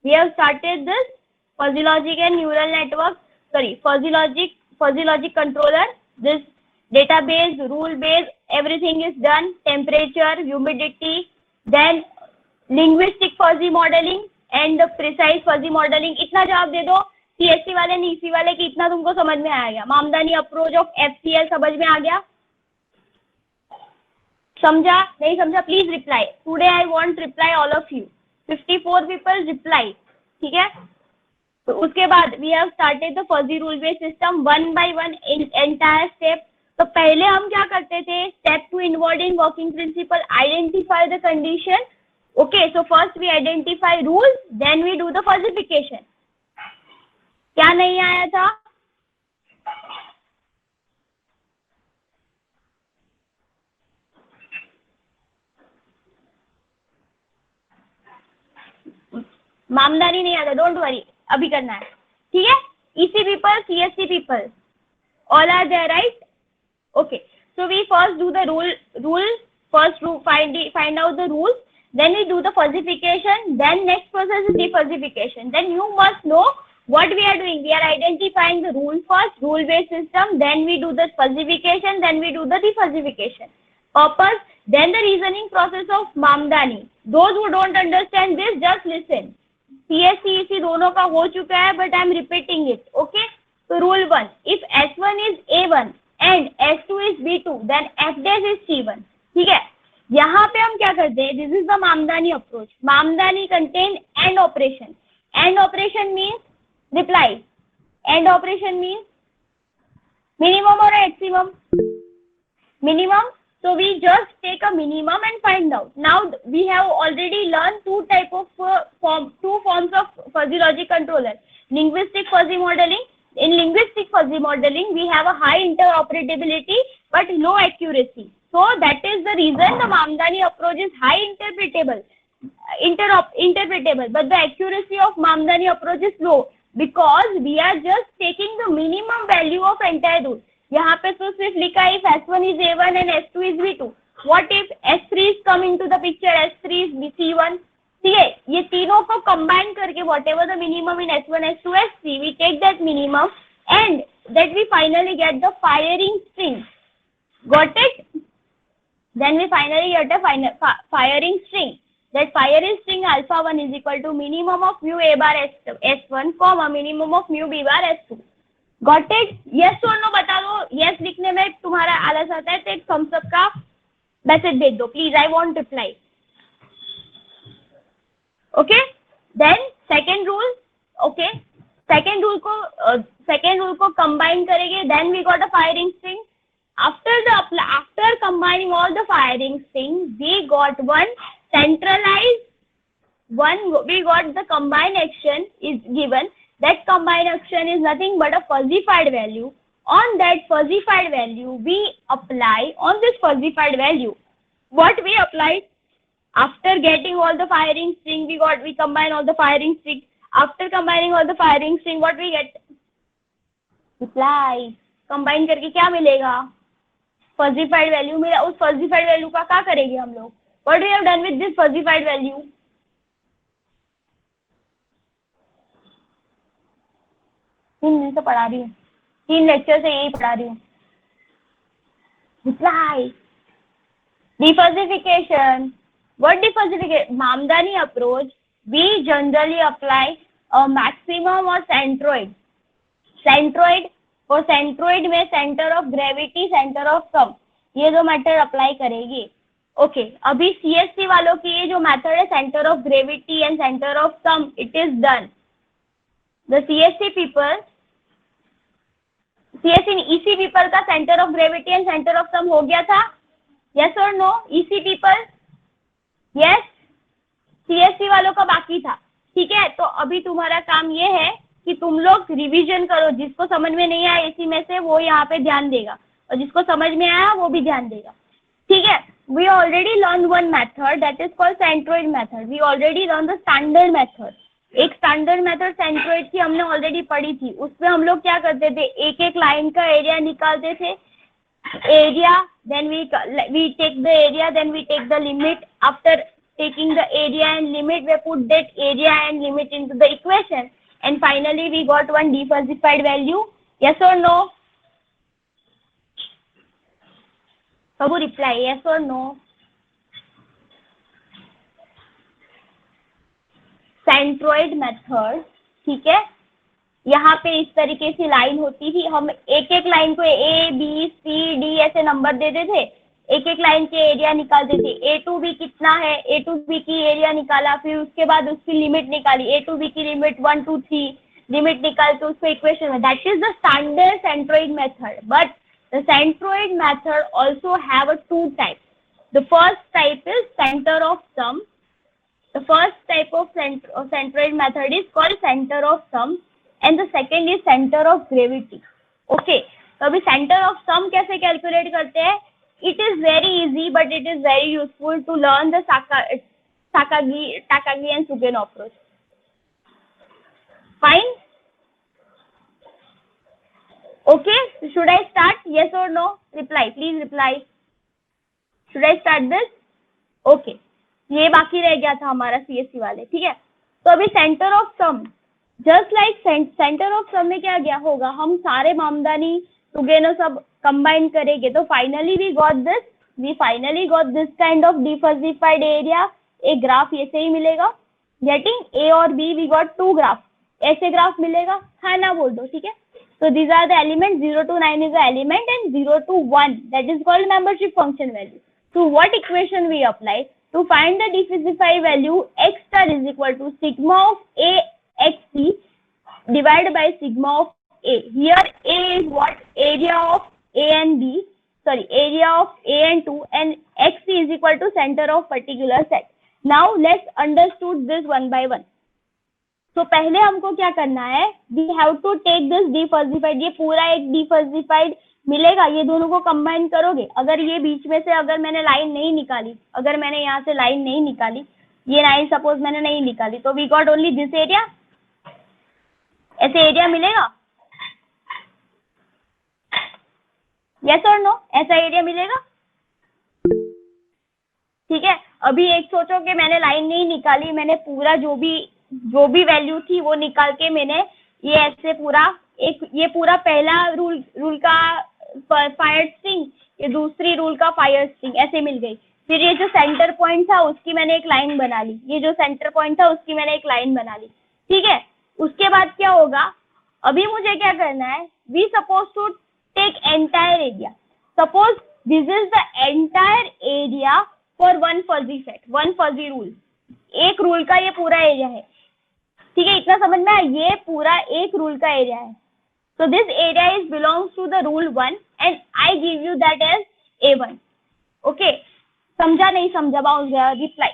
We have started this fuzzy logic and neural network, fuzzy logic controller, this database, rule base, everything is done, temperature, humidity, then linguistic fuzzy modeling and precise fuzzy modeling. इतना जवाब दे दो CSC वाले ने EC वाले कि इतना तुमको समझ में आ गया. मामदानी अप्रोच ऑफ FCL समझ में आ गया? समझा नहीं समझा? Please reply. Today I want reply all of you. 54 people reply. ठीक है. तो उसके बाद we have started the fuzzy rule based system one by one in entire step. तो पहले हम क्या करते थे? Step 2 involving working principle, identify the condition. Okay, so first we identify rule, then we do the fuzzification. क्या नहीं आया था? मामदानी नहीं आता, डोंट वरी, अभी करना है. ठीक है. EC people, CSC people, all are there, right? Okay, so we first do the rule first find out the rules, then we do the fuzzification, then next process is defuzzification. Then you must know what we are doing. We are identifying the rule first, rule based system, then we do the fuzzification, then we do the defuzzification. Purpose, then the reasoning process of Mamdani. Those who don't understand this, just listen. CSC EC दोनों का हो चुका है, but I am repeating it. Okay, so rule 1, if S1 is A1 and S2 is B2, then F dash is C1. ठीक है. यहाँ पे हम क्या करते हैं? This is the Mamdani approach. Mamdani contain AND operation. AND operation means reply. AND operation means minimum or maximum? Minimum. So we just take a minimum and find out. Now we have already learned two forms of fuzzy logic controller. Linguistic fuzzy modeling. In linguistic fuzzy modeling, we have a high interoperability but low accuracy. So that is the reason the Mamdani approach is high interpretable, but the accuracy of Mamdani approach is low because we are just taking the minimum value of entire rule. यहाँ पे तो सिर्फ लिखा है if S1 is A1 and S2 is B2. What if S3 is come into the picture? S3 is C1. ठीक है. ये तीनों को combine करके whatever the minimum in S1, S2, S3, we take that minimum and that we finally get the firing string. Got it? Then we finally get a firing string. That firing string alpha 1 is equal to minimum of mu A bar S1, comma minimum of mu B bar S2. Got it? Yes or no बता दो. Yes लिखने में तुम्हारा आलस आता है तो एक thumbs up का मैसेज भेज दो please. I want reply. Okay? Then second rule. Okay? Second rule को combine करेंगे. Then we got a firing string. After combining all the firing string, we got one centralized one. We got the combined action is given. That combined action is nothing but a fuzzified value. On that fuzzified value, we apply on this fuzzified value. What we applied after getting all the firing string, we combine all the firing string. After combining all the firing string, what we get? Reply. Combine करके क्या मिलेगा? Fuzzified value मिला. उस fuzzified value का क्या करेंगे हम लोग? What we have done with this fuzzified value? तीन दिन से पढ़ा रही हूँ, 3 लेक्चर से यही पढ़ा रही हूँ. Reply. Defuzzification. What defuzzification? Mamdani approach. We generally apply a maximum or centroid. Centroid और centroid में center of gravity, center of sum, ये दो मेथड अप्लाई करेगी. ओके, अभी CSC वालों की ये जो मेथड है center of gravity and center of sum, it is done. The CSC people, CSC EC people का center of gravity and center of sum हो गया था. Yes or no? EC people? Yes. CSC वालों का बाकी था. ठीक है, तो अभी तुम्हारा काम ये है कि तुम लोग रिवीजन करो. जिसको समझ में नहीं आया इसी में से वो यहाँ पे ध्यान देगा और जिसको समझ में आया वो भी ध्यान देगा. ठीक है. We already learned one method that is called centroid method. We already learned the standard method. एक स्टैंडर्ड मेथड सेंट्रोइड की हमने ऑलरेडी पढ़ी थी. उसमें हम लोग क्या करते थे? एक एक लाइन का एरिया निकालते थे. Area, then we take the area, then we take the limit. After taking the area and limit, we put that area and limit into the equation, and finally we got one defalsified value. Yes or no? Kabu reply, yes or no? Centroid method, ठीक है, यहाँ पे इस तरीके से line होती थी, हम एक एक लाइन को ए बी सी डी ऐसे नंबर देते थे, एक एक लाइन के एरिया निकालते थे, ए टू बी कितना है, ए टू बी की एरिया निकाला, फिर उसके बाद उसकी लिमिट निकाली, ए टू बी की लिमिट 1 2 3 लिमिट निकाल के उसको इक्वेशन में, that is the standard centroid method. But the centroid method also have a two type. The first type is centre of sum. The first type of centroid method is called center of sum, and the second is center of gravity. Okay, तो अभी center of sum कैसे calculate करते हैं? It is very easy, but it is very useful to learn the Takagi and Sugeno approach. Fine? Okay, should I start? Yes or no? Reply, please reply. Should I start this? Okay. ये बाकी रह गया था हमारा CSC वाले, ठीक है. तो अभी centre of sum, just like centre of sum में क्या गया होगा, हम सारे मामदानी टुगेदर सब कंबाइन करेंगे, तो finally we got this kind of defuzzified area. एक ग्राफ ऐसे ही मिलेगा, गेटिंग ए और बी वी गॉट 2 ग्राफ, ऐसे ग्राफ मिलेगा, हाँ ना बोल दो, ठीक है. So these are the elements. 0 to 9 is the element, and 0 to 1, that is called membership function value. So what equation we apply? To find the defalsified value, x star is equal to sigma of a xc divided by sigma of a. Here a is what? Area of a and b, sorry, area of a and 2, and xc is equal to center of particular set. Now let's understood this one by one. So पहले हमको क्या करना है? We have to take this defalsified, ये पूरा एक defalsified मिलेगा, ये दोनों को कंबाइन करोगे. अगर ये बीच में से अगर मैंने लाइन नहीं निकाली, अगर मैंने यहाँ से लाइन नहीं निकाली, ये लाइन सपोज मैंने नहीं निकाली, तो we got only this area, ऐसे एरिया मिलेगा. यस और नो? ऐसा एरिया मिलेगा, ठीक है. अभी एक सोचो कि मैंने लाइन नहीं निकाली, मैंने पूरा जो भी वैल्यू थी वो निकाल के मैंने ये ऐसे पूरा एक, ये पूरा पहला रूल का फायर स्ट्रिंग, ये दूसरी रूल का फायर स्ट्रिंग ऐसे मिल गई. फिर ये जो सेंटर पॉइंट था उसकी मैंने एक लाइन बना ली, ये जो सेंटर पॉइंट था उसकी मैंने एक लाइन बना ली, ठीक है. उसके बाद क्या होगा, अभी मुझे क्या करना है, we suppose to take entire area. Suppose this is the entire area for one fuzzy set, one fuzzy rule, एक रूल का ये पूरा एरिया है, ठीक है. इतना समझ में आया, ये पूरा एक रूल का एरिया है. So this area is belongs to the rule 1 and I give you that as A1. Okay, समझा नहीं समझा? बाउंस गया, reply.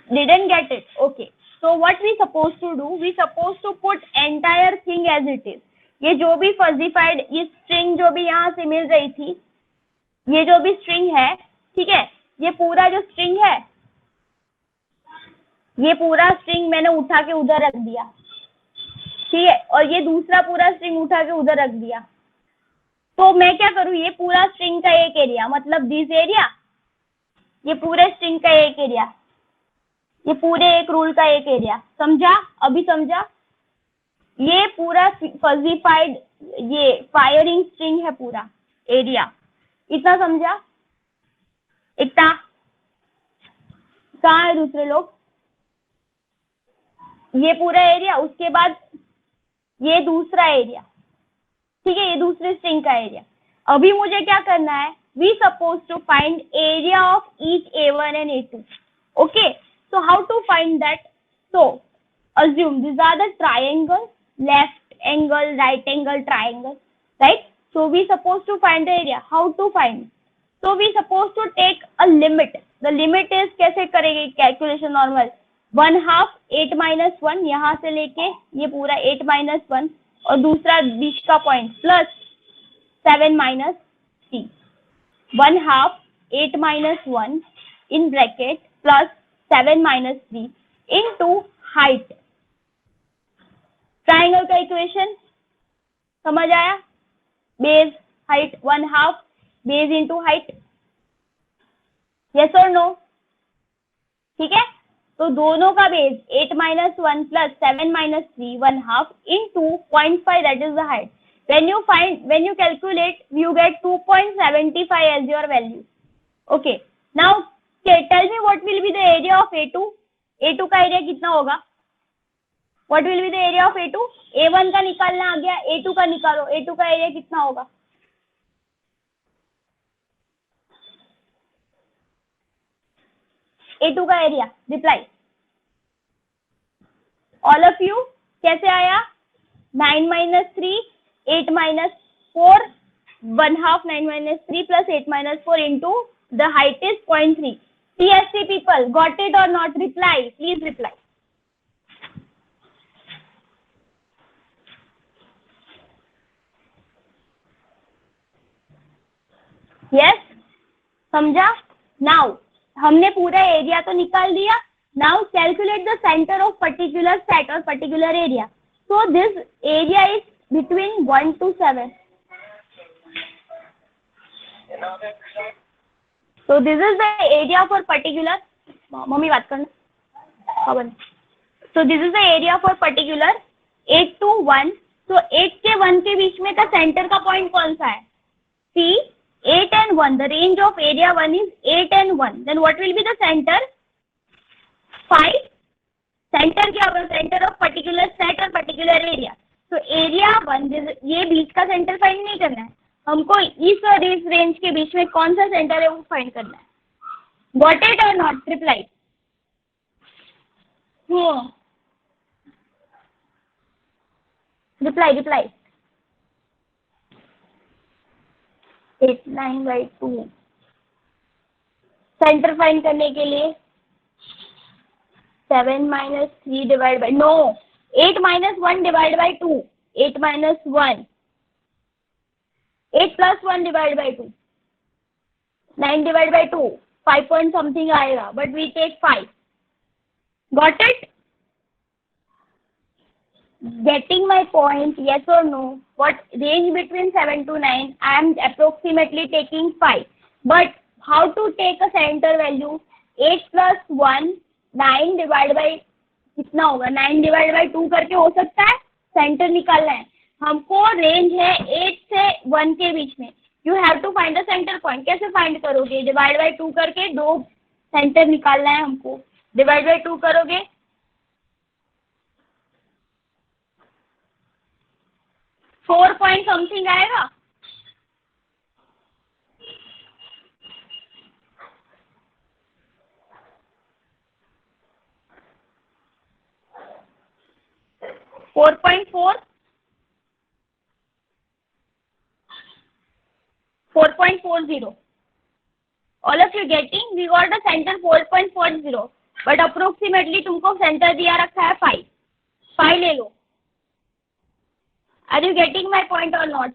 Didn't get it? Okay. So what we supposed to do? We supposed to put entire thing as it is. ये जो भी फजीफाइड, ये string जो भी यहाँ से मिल रही थी, ये जो भी स्ट्रिंग है, ठीक है, ये पूरा जो स्ट्रिंग है, ये पूरा स्ट्रिंग मैंने उठा के उधर रख दिया, ठीक है, और ये दूसरा पूरा स्ट्रिंग उठा के उधर रख दिया. तो मैं क्या करूँ, ये पूरा स्ट्रिंग का एक एरिया, मतलब दिस एरिया, ये पूरे स्ट्रिंग का एक एरिया, ये पूरे एक रूल का एक एरिया. समझा? अभी समझा? ये पूरा फजीफाइड, ये फायरिंग स्ट्रिंग है, पूरा एरिया. इतना समझा? इतना? कहाँ है दूसरे लोग? ये पूरा एरिया, उसके बाद ये दूसरा एरिया, ठीक है, ये दूसरे स्ट्रिंग का एरिया. अभी मुझे क्या करना है, we suppose to find area of each A1 and A2. Okay, so how to find that? So assume these are the triangle, left angle, right angle, triangle, right? So we supposed to find the area. How to find? So we supposed to take a limit. The limit is कैसे करेंगे calculation? Normal 1/2 8 - 1, यहाँ से लेके ये पूरा 8 - 1, और दूसरा बीच का point plus 7 - 3. 1/2 8 - 1 in bracket plus 7 - 3 into height. Triangle का इक्वेशन समझ आया? Base height 1/2 base into height. Yes और नो? ठीक है, तो दोनों का base 8 minus 1 plus 7 minus 3 1/2 into 0.5, that is the height. When you calculate, you get 2.75 as your value. Okay, now tell me what will be the area of A2? A2 का area कितना होगा? What will be the area of A2? A1 का निकालना आ गया, A2 का निकालो. A2 का area कितना होगा? A2 का area, reply all of you. कैसे आया? 9 minus 3, 8 minus 4, 1/2 9 minus 3 plus 8 minus 4 into the height is 0.3. CSC people, got it or not? Reply, please reply. Yes, समझा? Now हमने पूरा एरिया तो निकाल दिया. Now calculate the center of particular set or particular area. So this area is between 1 to 7. So this is the area for particular. Mummy बात करना खबर. So this is the area for particular 8 to 1. So 8 के 1 के बीच में का centre का point कौन सा है? C. 8 and 1. The range of area 1 is 8 and 1. Then what will be the center? 5. Center क्या होगा? Center of particular set or particular area. So area 1, ये बीच का सेंटर फाइंड नहीं करना है हमको, इस और इस रेंज के बीच में कौन सा सेंटर है वो फाइंड करना है. Got it or not? Reply. Reply. 8/9/2. Centre find करने के लिए 7 minus 3 divided by, no, 8 minus 1 divided by 2. 8 minus 1. 8 plus 1 divided by 2. 9 divided by 2. 5 point something आएगा, but we take 5. Got it? Getting my point, yes or no? What range between 7 to 9? I am approximately taking 5. But how to take a center value? 8 plus 1, 9 divided by कितना होगा? 9 divided by 2 करके हो सकता है. Centre निकालना है हमको. Range है 8 से 1 के बीच में. You have to find the centre point. कैसे फाइंड करोगे? डिवाइड बाय 2 करके दो सेंटर निकालना है हमको. डिवाइड बाय 2 करोगे 4 point समथिंग आएगा. Four 4.40. All of you getting? We got the center 4.40, but approximately तुमको सेंटर दिया रखा है 5. 5 ले लो. Are you getting my point or not?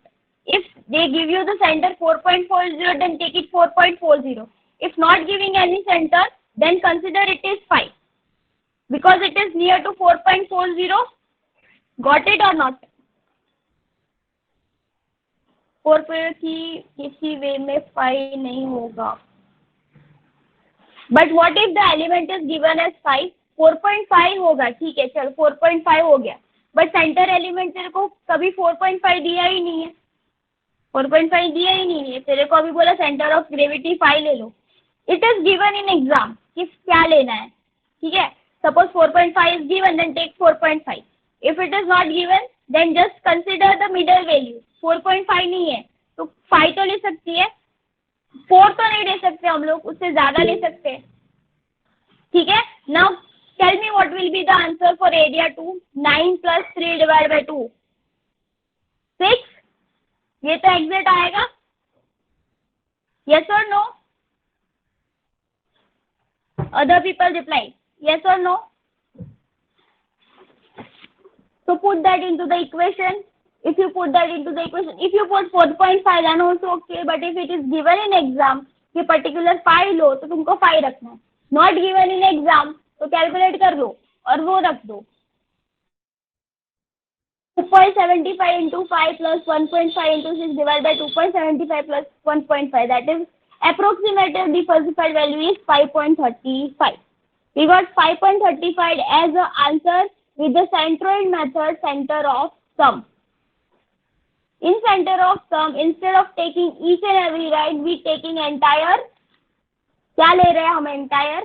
If they give you the center 4.40, then take it 4.40. If not giving any center, then consider it is 5. Because it is near to 4.40. Got it or not? 4 की किसी वे में 5 नहीं होगा. But what if the element is given as 5? 4.5 होगा. ठीक है, चल 4.5 हो गया. बट सेंटर एलिमेंट तेरे को कभी 4.5 दिया ही नहीं है. 4.5 दिया ही नहीं है. तेरे को अभी बोला सेंटर ऑफ ग्रेविटी 5 ले लो. It is given in exam कि क्या लेना है. ठीक है, suppose 4.5 is given, then take 4.5. If it is not given, then just consider the middle value. 4.5 नहीं है तो 5 तो ले सकती है. 4 तो नहीं ले सकते हम लोग, उससे ज्यादा ले सकते हैं. ठीक है, now tell me what will be the answer for area 2. 9 plus 3 divided by 2. 6. ये तो एग्जैक्ट आएगा. Yes or no? Other people reply. Yes or no? So put that into the equation. If you put that into the equation, if you put 4.5 then also okay. But if it is given in exam कि particular 5 लो तो तुमको 5 रखना है. Not given in exam तो calculate कर लो और वो रख दो. 2.75 into 5 plus 1.5 into 6 divided by 2.75 plus 1.5, that is approximately falsified value is 5.35. We got 5.35 as the answer with the centroid method, center of sum. In center of sum, instead of taking each and every right, we taking entire. क्या ले रहे हैं हम entire?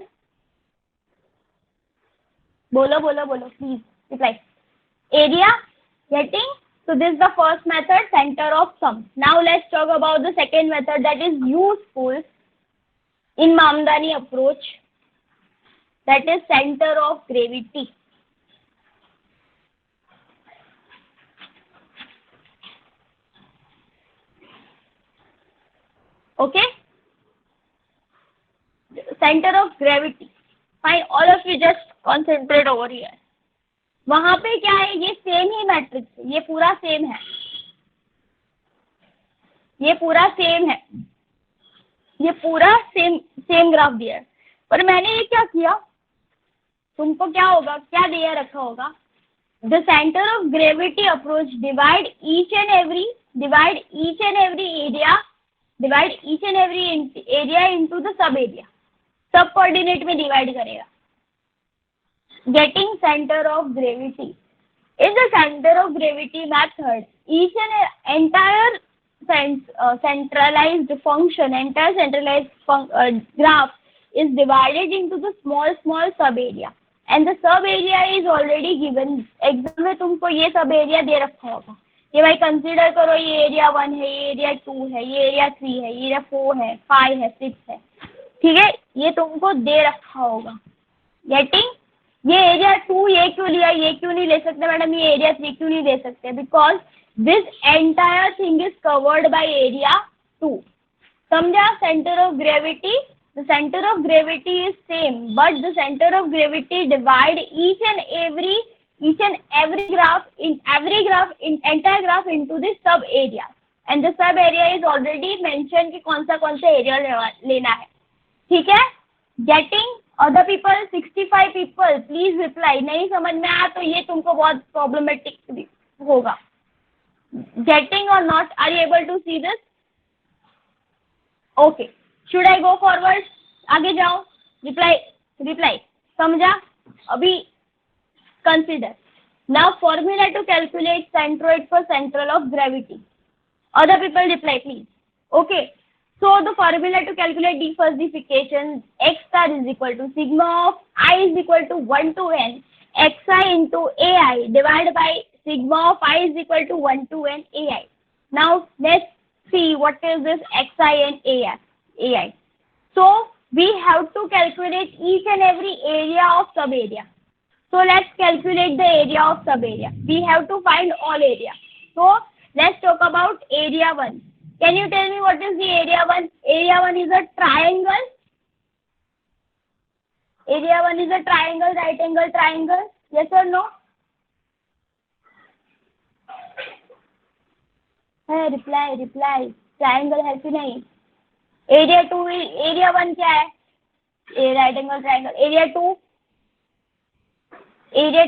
बोलो बोलो बोलो, please reply. Area, getting? So this is the first method, center of sum. Now let's talk about the second method that is useful in Mamdani approach. That is center of gravity. Okay? Center of gravity. Fine, all of you just concentrate over here. वहां पे क्या है, ये same ही matrix है, ये पूरा same है, ये पूरा सेम है, ये पूरा सेम ग्राफ दिया है, पर मैंने ये क्या किया, तुमको क्या होगा, क्या दिया रखा होगा, the centre of gravity approach divide each and every area into the sub area, सब कोऑर्डिनेट में डिवाइड करेगा. Getting center of gravity. In the center of gravity method, each and entire centralized function, graph is divided into the small sub area, and the sub area is already given. Exam में तुमको ये सब area दे रखा होगा, ये भाई consider करो, ये एरिया 1 है, ये एरिया 2 है, ये एरिया 3 है, ये एरिया 4 है, 5 है, 6 है, ठीक है, ये तुमको दे रखा होगा. गेटिंग? ये एरिया 2 ये क्यों लिया, ये क्यों नहीं ले सकते मैडम, ये एरिया 3 क्यों नहीं ले सकते, because this entire thing is covered by area 2. समझा? Centre of gravity, the centre of gravity is same, but the centre of gravity divide each and every graph entire graph into the sub area, and the sub area is already mention कि कौन सा area लेना है. ठीक है? Getting? Other people, 65 people, please reply. नहीं समझ में आया तो ये तुमको बहुत problematic होगा. Getting or not? Are you able to see this? Okay. Should I go forward? आगे जाओ. Reply. समझा? अभी consider. Now formula to calculate centroid for central of gravity. Other people reply, please. Okay. So the formula to calculate defalsification, x star is equal to sigma of I is equal to 1 to n xi into ai divided by sigma of I is equal to 1 to n ai. Now let's see what is this xi and ai. So we have to calculate each and every area of sub area. So let's calculate the area of sub area. We have to find all area. So let's talk about area 1. Can you tell me what is the area 1? Area 1 is a triangle. Area 1 is a triangle, right angle triangle. Yes or no? Hey, reply. Triangle है कि नहीं? Area 2, area 1 क्या है? A right angle triangle. Area 2. Area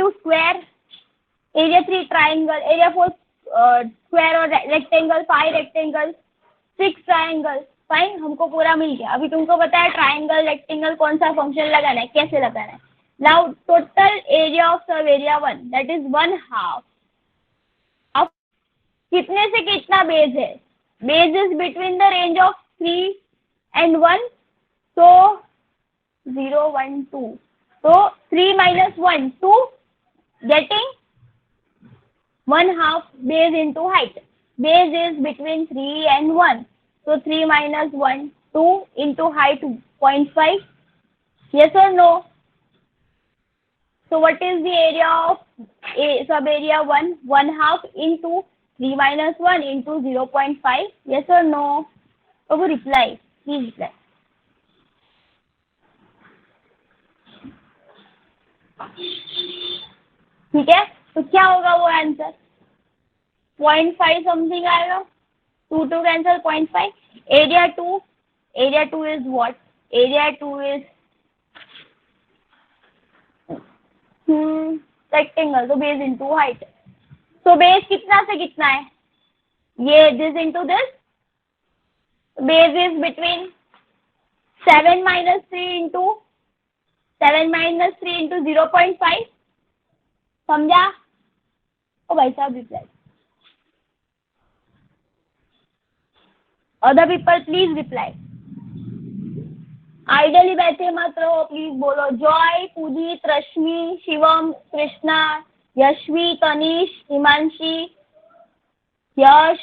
2 square. Area 3 triangle, area 4 square और rectangle, 5 rectangle, 6 triangle. Fine, हमको पूरा मिल गया. अभी तुमको पता है ट्राइंगल रेक्टेंगल कौन सा फंक्शन लगाना है, कैसे लगाना है. नाउ टोटल एरिया ऑफ सब एरिया 1 दैट इज 1/2. अब कितने से कितना बेस है? Base is between the range of 3 and 1. So 0, 1, 2. So 3 minus 1, 2. Getting? 1/2 base into height. Base is between 3 and 1. So 3 minus 1, 2 into height 0.5. Yes or no? So what is the area of sub area 1? 1/2 into 3 minus 1 into 0.5. Yes or no? Oh, reply. Please reply. ठीक है, तो क्या होगा वो answer? 0.5 something आएगा. 2 cancel 0.5. Area 2 is what? Area 2 is rectangle, तो base into height. तो base कितना से कितना है? ये this into this, base is between 7 minus 3 into 0.5. समझा? ओ भाई साहब reply. Other people please reply. Ideally बैठे मत रहो, प्लीज बोलो. जॉय, पूजित, रश्मि, शिवम, कृष्णा, यशवी, तनिष, हिमांशी, यश,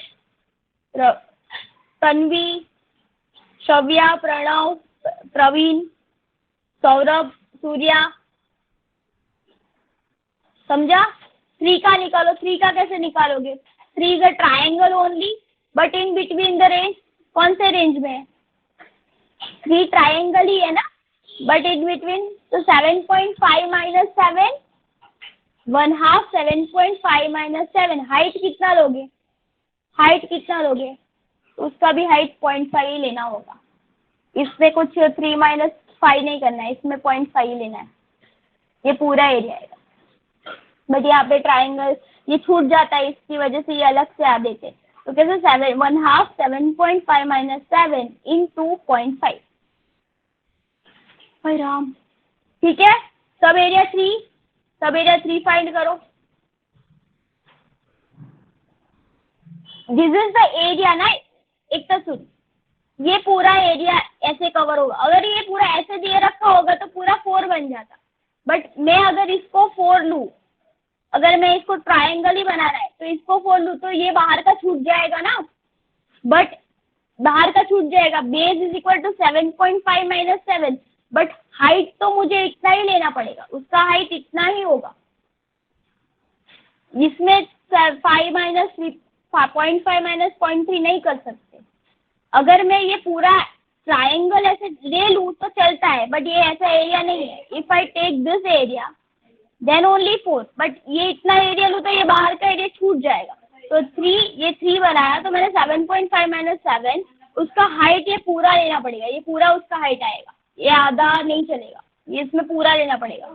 तन्वी, शव्या, प्रणव, प्रवीण, सौरभ, सूर्या. समझा? 3 का निकालो. 3 का कैसे निकालोगे? 3 is a triangle only but in between the range. कौन से रेंज में है? 3 ट्राइंगल ही है ना, बट इन बिटवीन. तो 7.5 माइनस 7, 1/2 7.5 माइनस 7. हाइट कितना लोगे? हाइट कितना लोगे? उसका भी हाइट 0.5 ही लेना होगा. इसमें कुछ 3 माइनस 5 नहीं करना है, इसमें 0.5 ही लेना है. ये पूरा एरिया है. बट यहाँ पे ट्राइंगल ये छूट जाता है, इसकी वजह से ये अलग से आ देते. तो कैसे 1/2 7.5 माइनस 7 into 0.5. भाई राम. ठीक है. सब एरिया 3 फाइंड करो. दिस इज द एरिया ना. एक तो सुन, ये पूरा एरिया ऐसे कवर होगा. अगर ये पूरा ऐसे दिए रखा होगा तो पूरा 4 बन जाता. बट मैं अगर इसको 4 लूं, अगर मैं इसको ट्राइंगल ही बनाना है तो इसको 4 लूं तो ये बाहर का छूट जाएगा ना. बट बाहर का छूट जाएगा. Base is equal to 7.5 minus 7. But height तो मुझे इतना ही लेना पड़ेगा. उसका हाइट इतना ही होगा. इसमें 5 माइनस 0.5 माइनस 0.3 नहीं कर सकते. अगर मैं ये पूरा ट्राइंगल ऐसे ले लूं तो चलता है, बट ये ऐसा एरिया नहीं है. If I take this area then only 4. But ये इतना एरिया लूं तो ये बाहर का एरिया छूट जाएगा. तो 3 बनाया तो मैंने 7.5 माइनस 7. उसका हाइट ये पूरा लेना पड़ेगा. ये पूरा उसका हाइट आएगा. ये आधा नहीं चलेगा, ये इसमें पूरा लेना पड़ेगा.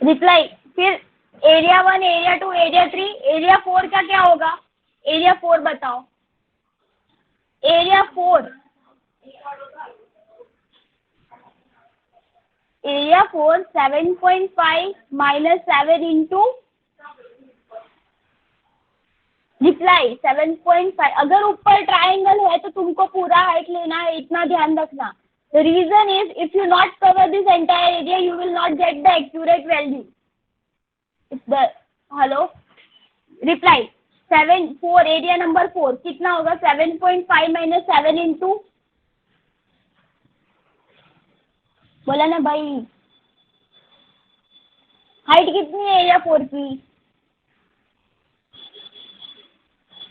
रिप्लाई. फिर एरिया 1, एरिया 2, एरिया 3, एरिया 4 का क्या होगा? एरिया 4 बताओ. Area 4 7.5 minus 7 into reply 7.5. अगर ऊपर ट्राइंगल है तो तुमको पूरा हाइट लेना है, इतना ध्यान रखना. The reason is if you not cover this entire area, you will not get the accurate value. Hello? Reply. 4 area number 4 कितना होगा? 7.5 minus 7 into. बोला ना भाई. हाइट कितनी है एरिया 4 की?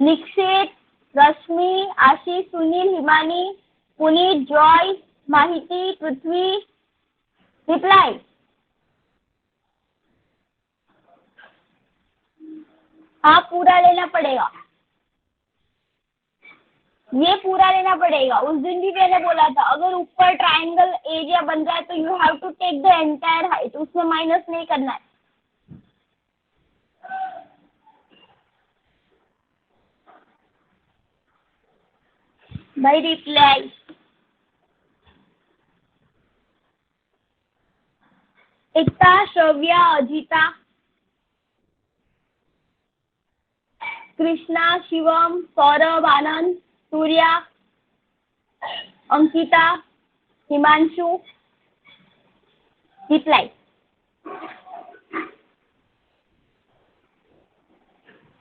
निक्षित, रश्मि, आशीष, सुनील, हिमानी, पुनीत, जॉय, माहिती, पृथ्वी. रिप्लाई. हाँ पूरा लेना पड़ेगा. ये पूरा लेना पड़ेगा. उस दिन भी मैंने बोला था अगर ऊपर ट्राइंगल एरिया बन जाए तो you have to take the entire height. उसमें माइनस नहीं करना है. भाई रिप्लाई. एकता, श्रव्या, अजिता, कृष्णा, शिवम, सौरभ, आनंद, सूर्या, अंकिता, हिमांशु. रिप्लाई.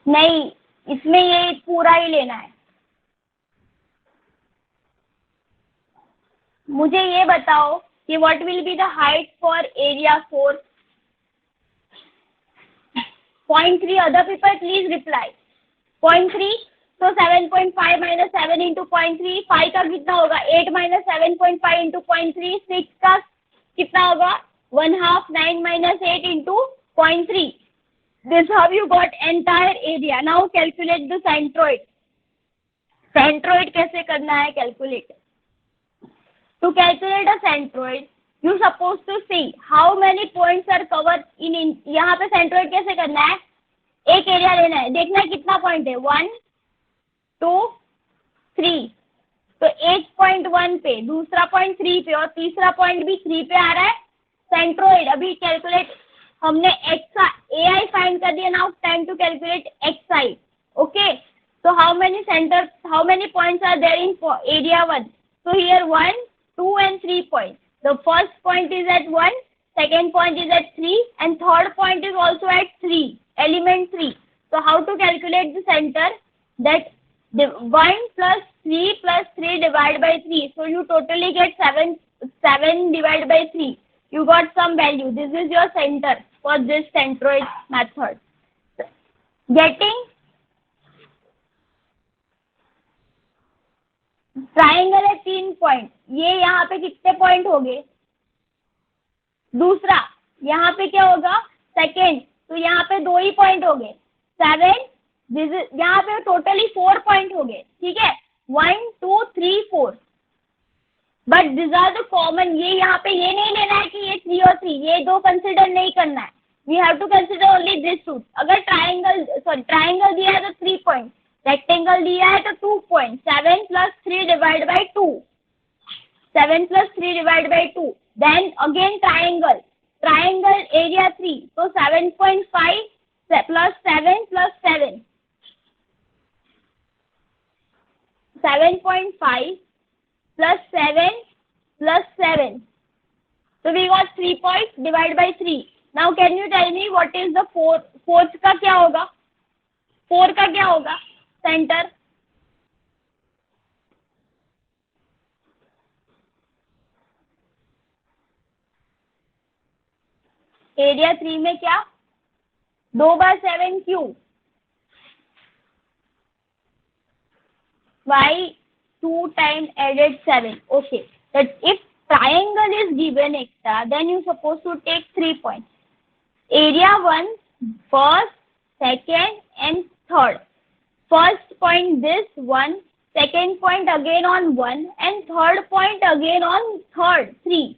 नहीं, इसमें ये पूरा ही लेना है. मुझे ये बताओ कि what will be the height for area 4. 0.3. Other people please reply. 0.3. तो 7.5 माइनस 7 इंटू 0.3. 5 का कितना होगा? 8 माइनस 7.5 इंटू 0.3. 6 का कितना होगा? 1/2 9 minus 8 into 0.3. This how you got entire area. Now calculate the centroid. Centroid कैसे करना है? Calculate. To calculate a centroid, you suppose to see how many points are cover in, यहाँ पे सेंट्रोइड कैसे करना है, एक एरिया लेना है, देखना है कितना पॉइंट है, 1 2 3, तो एक पॉइंट 1 पे, दूसरा पॉइंट 3 पे और तीसरा पॉइंट भी 3 पे आ रहा है सेंट्रोइड। अभी कैलकुलेट हमने एक्स ए आई फाइंड कर दिया, now time to calculate x i. Okay, so how many points are there in area 1? So here 1 2 and 3 points. The first point is at 1, second point is at 3 and third point is also at 3, element 3. So how to calculate the center? That 1 plus 3 plus 3 divided by 3, so you totally get 7 divided by 3, you got some value. This is your center for this centroid method. Getting triangle है 3 point, ये यहाँ पे कितने point हो गए, दूसरा यहाँ पे क्या होगा सेकेंड, तो यहाँ पे 2 ही पॉइंट हो गए, 7, यहाँ पे टोटली 4 पॉइंट हो गए, ठीक है, 1 2 3 4, but this are the common. ये यहाँ पे ये नहीं लेना है कि ये 3 और 3, ये दो कंसिडर नहीं करना है, we have to consider only this two. अगर ट्राइंगल दिया है तो 3 पॉइंट, रेक्टेंगल दिया है तो 2 point, 7 plus 3 divided by 2, 7 plus 3 divided by 2, then again triangle area 3, so 7.5 plus 7 plus 7, 7.5 plus 7 plus 7, so we got 3 points divided by 3. Now can you tell me what is the fourth का क्या होगा, 4 का क्या होगा centre, area 3 में क्या 2/7 cube, why 2 times added 7. Okay, that if triangle is given extra, then you supposed to take 3 points, area 1, first, second and third. First point this 1, second point again on 1 and third point again on third 3.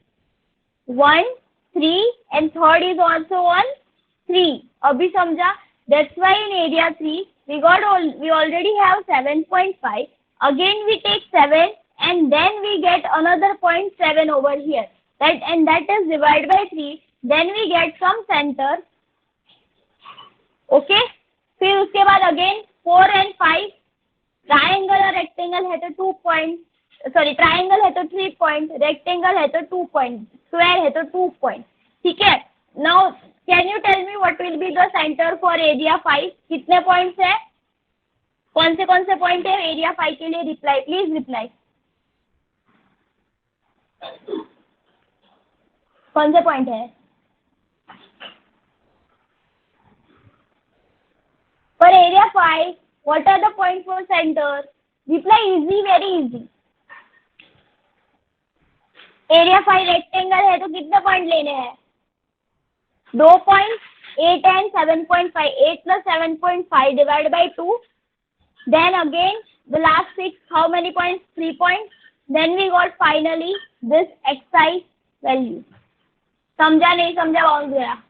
1 3 and third is also on 3. अभी समझा? That's why in area 3 we already have 7.5. Again we take 7 and then we get another 0.7 over here. That is divided by 3. Then we get some center. Okay? फिर उसके बाद again 4 and 5, triangle और rectangle है तो 2 point, sorry triangle है तो 3 point, rectangle है तो 2 पॉइंट, स्क्वायर है तो 2 पॉइंट, ठीक है। Now can you tell me what will be the centre for area 5, कितने पॉइंट्स है, कौन से पॉइंट है एरिया 5 के लिए, रिप्लाई प्लीज रिप्लाई, कौन से पॉइंट है for area 5? What are the points for center? Reply easy, very easy. Area 5 rectangle है तो कितने पॉइंट लेने हैं, 2 point, 8 and 7.5, 8 plus 7.5 divided by 2, then again the last 6, how many points, 3 points, then we got finally this xi value. समझा नहीं समझा, बोल गया,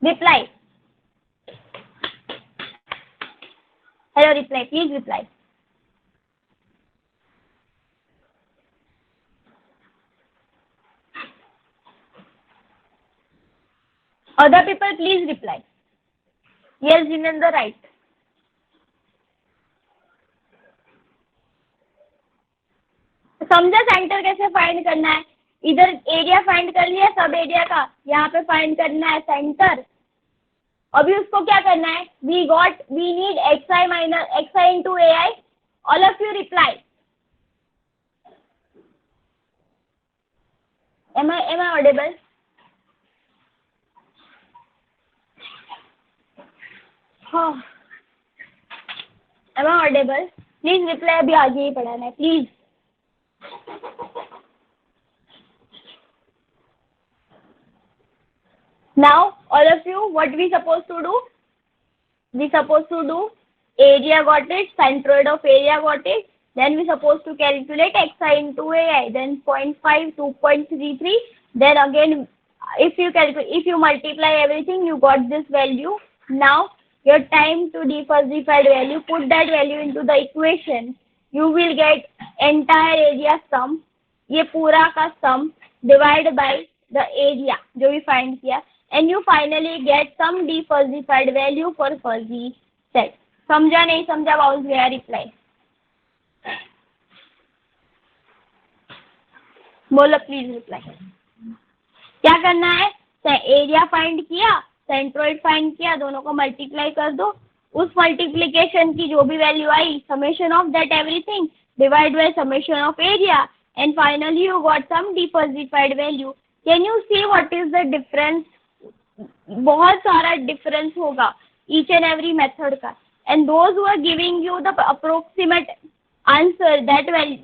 reply, hello reply, please reply. Other people please reply. Yes Jinendra, right. समझा centre कैसे find करना है, इधर एरिया फाइंड कर लिया सब एरिया का, यहाँ पे फाइंड करना है सेंटर। अभी उसको क्या करना है, we need xi minus xi into ai. All of you reply. Am I audible? हाँ, am I audible? Please reply, अभी आगे ही पढ़ाना है please. Now all of you, what we supposed to do? We supposed to do area got it, centroid of area got it, then we supposed to calculate xi into ai, then 0.5, 2.33, then again if you multiply everything, you got this value. Now your time to defalsified value, put that value into the equation, you will get entire area sum, ये पूरा का sum divide by the area जो भी find किया, and you finally get some defalsified value for fuzzy set. समझा नहीं समझा bounce गया रिप्लाई? बोलो प्लीज रिप्लाई. क्या करना है? एरिया फाइंड किया, सेंट्रोइड फाइंड किया, दोनों को मल्टीप्लाई कर दो, उस मल्टीप्लिकेशन की जो भी वैल्यू आई, summation of that everything divide by summation of area, and finally you got some defuzzified value. Can you see what is the difference? बहुत सारा डिफरेंस होगा ईच एंड एवरी मेथड का, and those who are giving you the approximate answer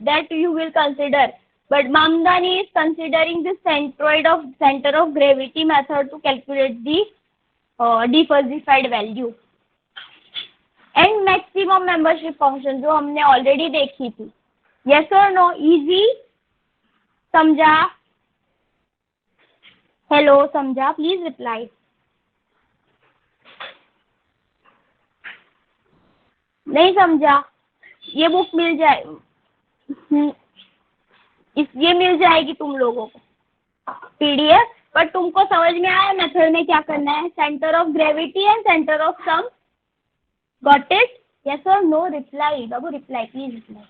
that you will consider, but Mamdani is considering the center of gravity method to calculate the defalsified value. And maximum membership function जो हमने already देखी थी. Yes or no? Easy? समझा? Hello, समझा? Please reply. नहीं समझा? ये book मिल जाए, ये मिल जाएगी तुम लोगों को पीडीएफ, पर तुमको समझ में आया मेथड में क्या करना है? Centre of gravity and centre of sum. Got it? Yes और नो? रिप्लाई बाबू, reply please reply.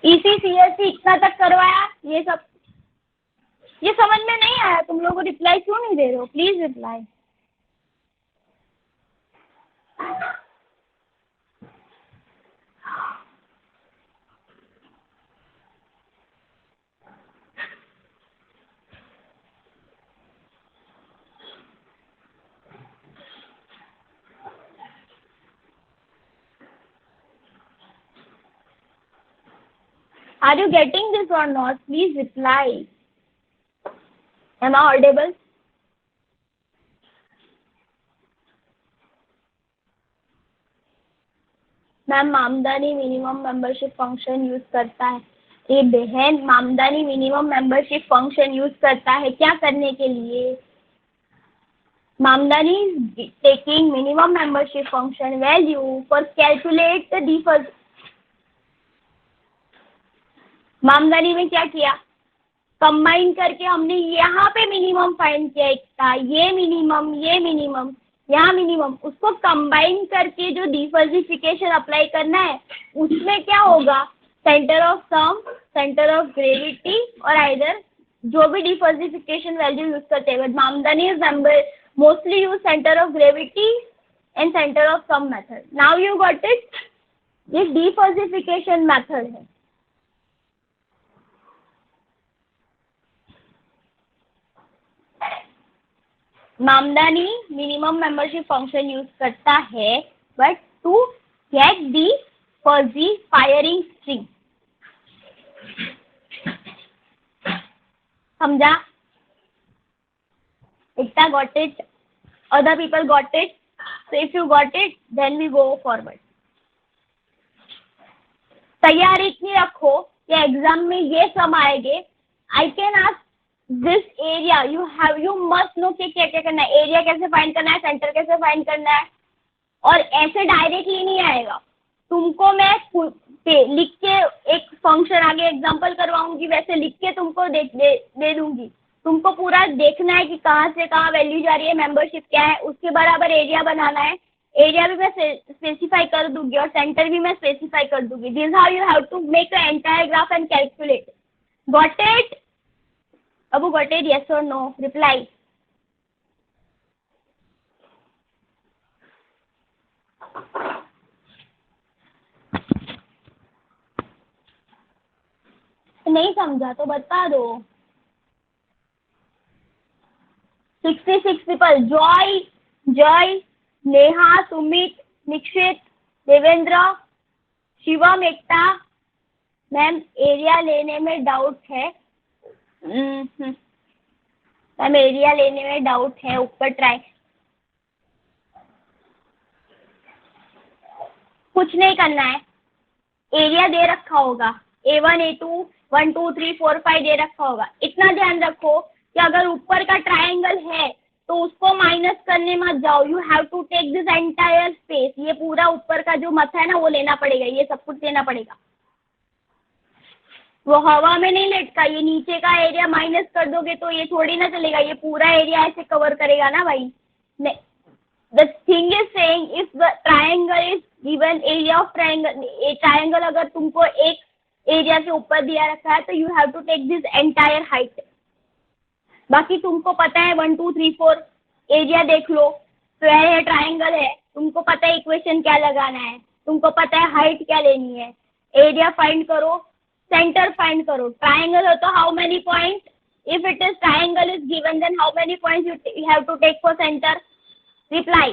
EC CSC इतना तक करवाया, ये सब ये समझ में नहीं आया? तुम लोगों को रिप्लाई क्यों नहीं दे रहे हो? Please reply. Are you getting this or not? Please reply. Am I audible? Ma'am Mamdani minimum membership function use करता है. ये बहन Mamdani minimum membership function use करता है क्या करने के लिए? Mamdani is taking minimum membership function value for calculate the default. Mamdani में क्या किया? कंबाइन करके हमने यहाँ पे मिनिमम फाइंड किया, एक था ये मिनिमम यहाँ मिनिमम, उसको कंबाइन करके जो डिफॉल्सिफिकेशन अप्लाई करना है उसमें क्या होगा? Centre of sum, centre of gravity और आइदर जो भी डिफॉल्सिफिकेशन वैल्यू यूज करते हैं. But Mamdani is mostly use centre of gravity and centre of sum method. Now you got it? ये डिफॉल्सिफिकेशन मेथड है. Mamdani minimum membership function use करता है but to get the fuzzy firing string. समझा? Ekta got it? Other people got it? So if you got it then we go forward. तैयारी इतनी रखो कि exam में ये सम आएंगे. I can ask this area, you must no कि क्या क्या करना है, एरिया कैसे फाइंड करना है, सेंटर कैसे फाइंड करना है. और ऐसे डायरेक्टली नहीं आएगा, तुमको मैं लिख के एक फंक्शन आगे एग्जांपल करवाऊंगी, वैसे लिख के तुमको दे दूंगी. तुमको पूरा देखना है कि कहाँ से कहाँ वैल्यू जा रही है, मेंबरशिप क्या है, उसके बराबर एरिया बनाना है. एरिया भी मैं स्पेसिफाई कर दूंगी और सेंटर भी मैं स्पेसिफाई कर दूंगी. This how you have to make a entire graph and calculate. Got it? Abu got it? Yes और नो? रिप्लाई. नहीं समझा तो बता दो. 66 people. Joy, Neha, Sumit, Nikshit, Devendra, Shivam, Ekta. Ma'am area लेने में डाउट है. मैम एरिया लेने में डाउट है, ऊपर ट्राई. कुछ नहीं करना है, एरिया दे रखा होगा, A1 A2 1 2 3 4 5 दे रखा होगा। इतना ध्यान रखो कि अगर ऊपर का ट्राइंगल है तो उसको माइनस करने मत जाओ, you have to take this entire space. ये पूरा ऊपर का जो मथा है ना वो लेना पड़ेगा, ये सब कुछ लेना पड़ेगा। वो हवा में नहीं लटका, ये नीचे का एरिया माइनस कर दोगे तो ये थोड़ी ना चलेगा, ये पूरा एरिया ऐसे कवर करेगा ना भाई। The thing is saying if the triangle is given area of triangle अगर तुमको एक एरिया से ऊपर दिया रखा है तो you have to take this entire height। बाकी तुमको पता है 1 2 3 4 एरिया देख लो, स्क्वायर है, ट्राइंगल है, तुमको पता है इक्वेशन क्या लगाना है, तुमको पता है हाइट क्या लेनी है, एरिया फाइंड करो, सेंटर फाइंड करो। ट्राइंगल हो तो how many point, if it is triangle is given then how many points you have to take for centre. Reply.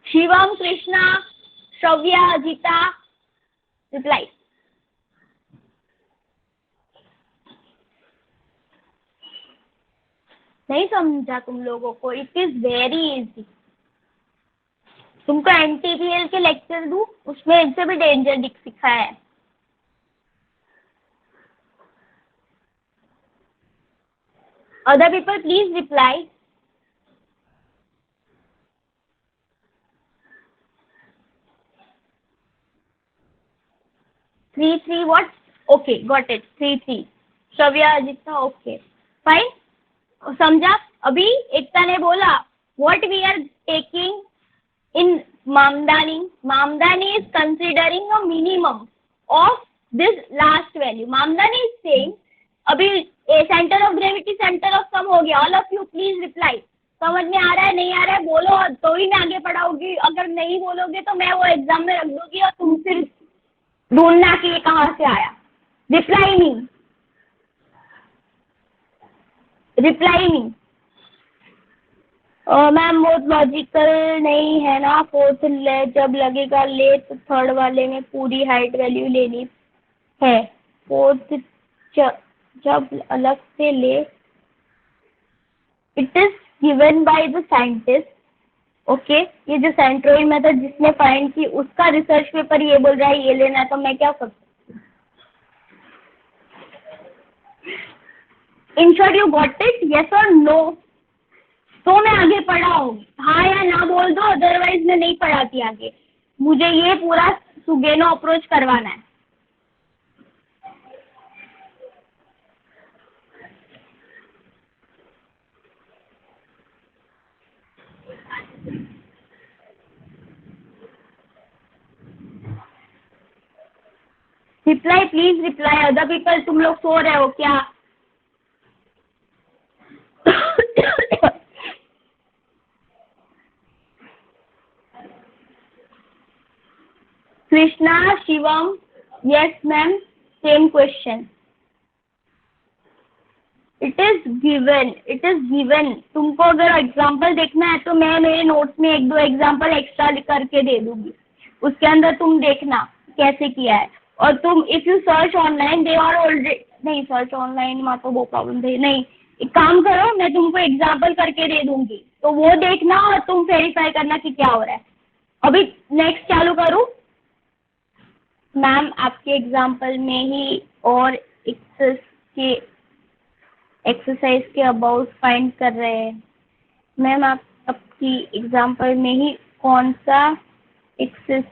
Shivam, Krishna, Shravya, Ajita. Reply. नहीं समझा तुम लोगों को? It is very easy. तुमको NTPL के lecture दूं, उसमें इनसे भी डेंजर दिख सिखाया है। Other people, please reply. Three, what? Okay, got it. 3. Shravya, Ajita, okay. Fine? समझा? अभी एकता ने बोला, what we are taking in Mamdani. Mamdani is considering a minimum of this last value. Mamdani is saying, अभी centre of gravity centre of sum हो गया। All of you please reply. समझ में आ रहा है, नहीं आ रहा है बोलो, तो ही मैं आगे पढ़ाऊंगी। अगर नहीं बोलोगे तो मैं वो एग्जाम में रख दूंगी और तुम फिर ढूंढना कि ये कहाँ से आया। रिप्लाई नहीं, रिप्लाई नहीं। मैम बहुत लॉजिकल नहीं है ना, फोर्थ ले जब लगेगा ले तो थर्ड वाले में पूरी हाइट वैल्यू लेनी है, फोर्थ जब अलग से ले। It is given by the scientist. Okay, ये जो सेंट्रोइड मेथड जिसने फाइंड की उसका रिसर्च पेपर ये बोल रहा है ये लेना है, तो मैं क्या कर सकती हूँ? In short you got it, yes और नो? तो मैं आगे पढ़ाऊंगी, हाँ या ना बोल दो, अदरवाइज मैं नहीं पढ़ाती आगे। मुझे ये पूरा सुगेनो अप्रोच करवाना है। Reply please reply. Other people, तुम लोग सो रहे हो क्या? Krishna, Shivam, yes ma'am, same question. It is given, it is given. तुमको अगर एग्जाम्पल देखना है तो मैं मेरे नोट्स में 1 2 एग्जाम्पल एक्स्ट्रा करके दे दूंगी, उसके अंदर तुम देखना कैसे किया है। और तुम if you search online, they are already, नहीं सर्च ऑनलाइन में तो वो प्रॉब्लम थे, नहीं एक काम करो, मैं तुमको एग्जाम्पल करके दे दूंगी, तो वो देखना और तुम वेरीफाई करना कि क्या हो रहा है। अभी नेक्स्ट चालू करूँ? मैम आपके एग्जाम्पल में ही और एक्सरसाइज के अबाउट फाइंड कर रहे हैं। मैम आप आपकी एग्जाम्पल में ही कौन सा एक्सेस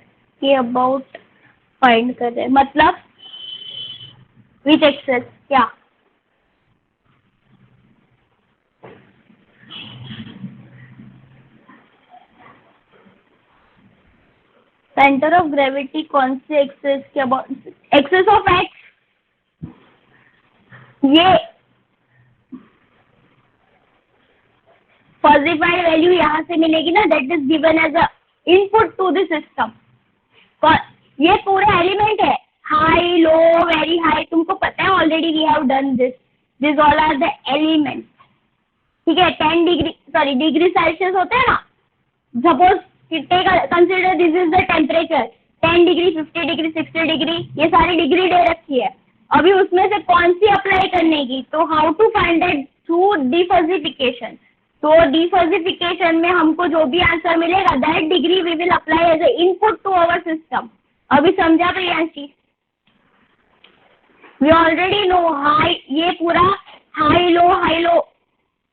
के अबाउट फाइंड कर रहे हैं, मतलब विच एक्सेस? क्या सेंटर ऑफ ग्रेविटी कौन से एक्सेस के अबाउट? Axis of x. ये पॉजिटिव वैल्यू यहाँ से मिलेगी ना, that is given as a input to the system. ये पूरे एलिमेंट है, हाई लो वेरी हाई, तुमको पता है already we have done this all are the element. ठीक है, 10 डिग्री सॉरी डिग्री सेल्सियस होते हैं ना, suppose consider this is the temperature 10 degree 50 degree 60 degree, ये सारी डिग्री दे रखी है। अभी उसमें से कौन सी अप्लाई करने की, तो how to find it? Through defuzzification. तो डिफॉल्सिफिकेशन में हमको जो भी आंसर मिलेगा that degree we will apply as a input to our system. अभी समझा Priyanshi? We already know high, ये पूरा हाई लो,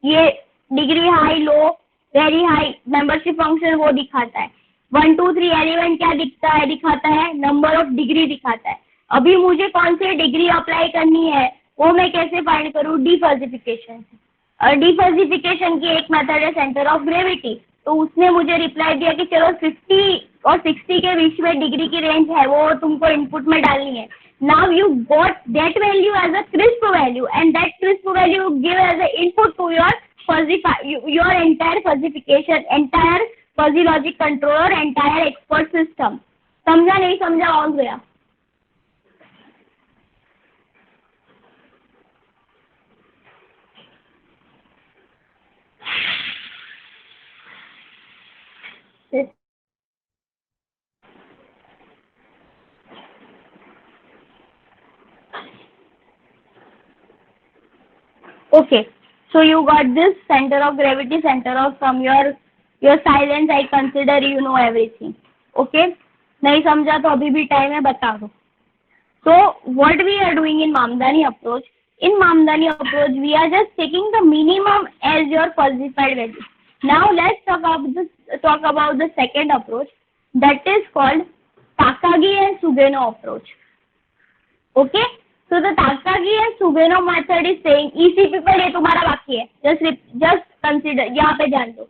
ये degree high low very high membership function वो दिखाता है। 1 2 3 एलिमेंट क्या दिखाता है नंबर ऑफ डिग्री दिखाता है। अभी मुझे कौन सी डिग्री अप्लाई करनी है वो मैं कैसे फाइंड करूँ? डिफॉल्सिफिकेशन से। और डिफॉल्सिफिकेशन की एक मेथड है सेंटर ऑफ ग्रेविटी। तो उसने मुझे रिप्लाई दिया कि चलो 50 और 60 के बीच में डिग्री की रेंज है, वो तुमको इनपुट में डालनी है। Now you got that value as a crisp value and that crisp value give as a input to your entire fuzzification, entire fuzzy logic controller, entire expert system। समझा नहीं समझा? ऑन गया? Okay, so you got this center of gravity, center of from your silence I consider you know everything। Okay, नहीं समझा तो अभी भी time है, बता दो। So what we are doing in Mamdani approach? In Mamdani approach, we are just taking the minimum as your falsified value। Now let's talk about the second approach, that is called Takagi and Sugeno approach। Okay, so the Takagi and Sugeno method is saying easy people, ये तुम्हारा बाकी है, just consider, यहाँ पे ध्यान दो।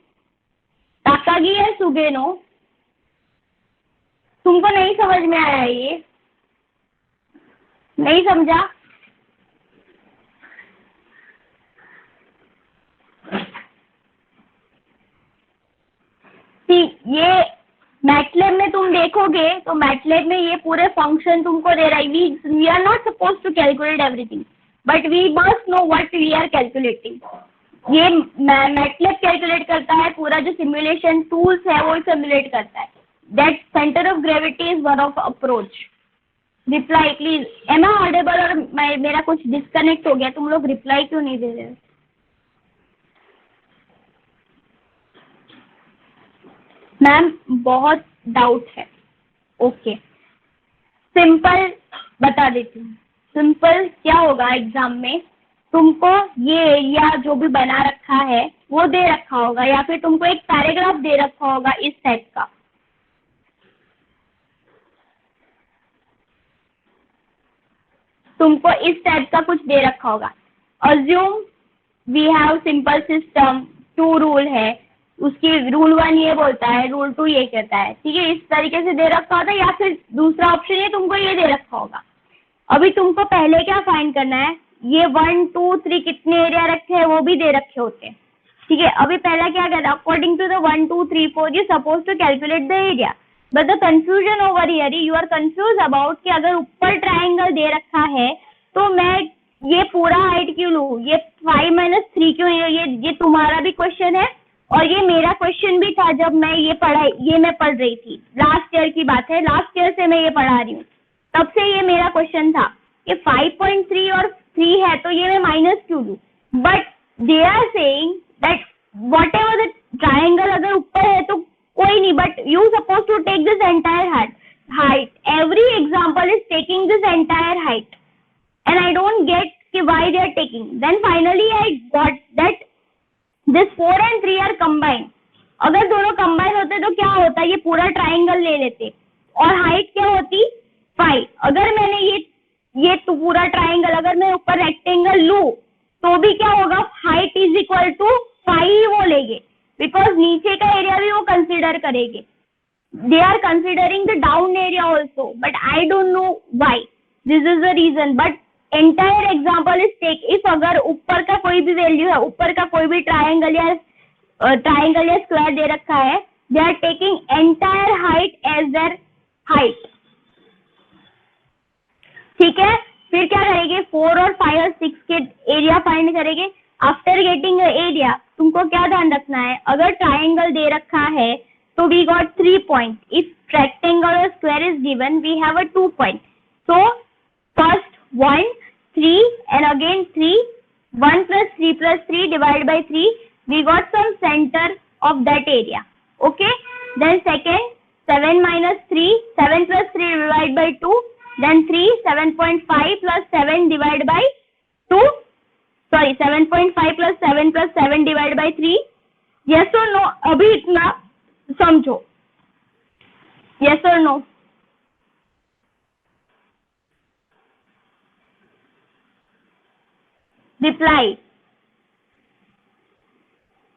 Takagi and Sugeno, तुमको नहीं समझ में आया? ये नहीं समझा? ठीक, ये मैटलैब में तुम देखोगे तो मैटलैब में ये पूरे फंक्शन तुमको दे रहा है। We are not suppose to calculate everything, but we must know what we are calculating. ये मैटलैब कैलकुलेट करता है, पूरा जो सिमुलेशन टूल्स है वो सिमुलेट करता है। That centre of gravity is one of approach. Reply please, am I audible? और मेरा कुछ डिस्कनेक्ट हो गया, तुम लोग रिप्लाई क्यों नहीं दे रहे? मैम बहुत डाउट है। ओके, सिंपल बता देती हूँ। सिंपल क्या होगा, एग्जाम में तुमको ये एरिया जो भी बना रखा है वो दे रखा होगा, या फिर तुमको एक पैराग्राफ दे रखा होगा इस टाइप का। तुमको इस टाइप का कुछ दे रखा होगा। Assume we have simple system, 2 rule है, उसकी रूल 1 ये बोलता है, रूल 2 ये कहता है। ठीक है, इस तरीके से दे रखा होता है, या फिर दूसरा ऑप्शन ये तुमको ये दे रखा होगा। अभी तुमको पहले क्या फाइंड करना है, ये 1 2 3 कितने एरिया रखे हैं वो भी दे रखे होते हैं। ठीक है, अभी पहला क्या करना, according to the 1 2 3 4 you suppose to calculate the area, but the confusion over here, you are confuse about कि अगर ऊपर ट्राइंगल दे रखा है तो मैं ये पूरा हाइट क्यों लूँ, ये 5 - 3 क्यों है? ये तुम्हारा भी क्वेश्चन है और ये मेरा क्वेश्चन भी था जब मैं ये पढ़ रही थी। लास्ट ईयर की बात है, लास्ट ईयर से मैं ये पढ़ा रही हूँ, तब से ये मेरा क्वेश्चन था कि 5.3 और 3 है तो ये मैं माइनस क्यों लूँ? But they are saying that whatever the triangle अगर ऊपर है तो कोई नहीं, but you suppose to take this entire height. Every example is taking this entire height, and I don't get why they are taking. Then finally I got that this 4 and 3 are combined. अगर दोनों combine होते तो क्या होता, ये पूरा triangle ले लेते और हाइट क्या होती 5। अगर मैंने ये तो पूरा ट्राइंगल, अगर मैं ऊपर रेक्टेंगल लूं तो भी क्या होगा, हाइट इज इक्वल टू 5 ही वो लेंगे, बिकॉज नीचे का एरिया भी वो कंसिडर करेंगे। They are considering the down area also, but I don't know why, this is the reason. But entire example is take, if अगर ऊपर का कोई भी वैल्यू है, ऊपर का कोई भी ट्राइंगल या स्क्वायर दे रखा है, they are taking entire height as their height. ठीक है, फिर क्या करेंगे, 4 और 5 और 6 के एरिया फाइंड करेंगे। आफ्टर गेटिंग एरिया तुमको क्या ध्यान रखना है, अगर ट्राइंगल दे रखा है तो we got 3 point, if rectangle और square is given we have a 2 point. So first 1 3 and again 3, 1 plus 3 plus 3 divided by 3, we got some center of that area. Okay, then second, 7 minus 3, 7 plus 3 divided by 2, then 3, 7.5 plus 7 divided by 2, sorry 7.5 plus 7 plus 7 divided by 3. Yes or no? अभी इतना समझो. Yes or no? Reply.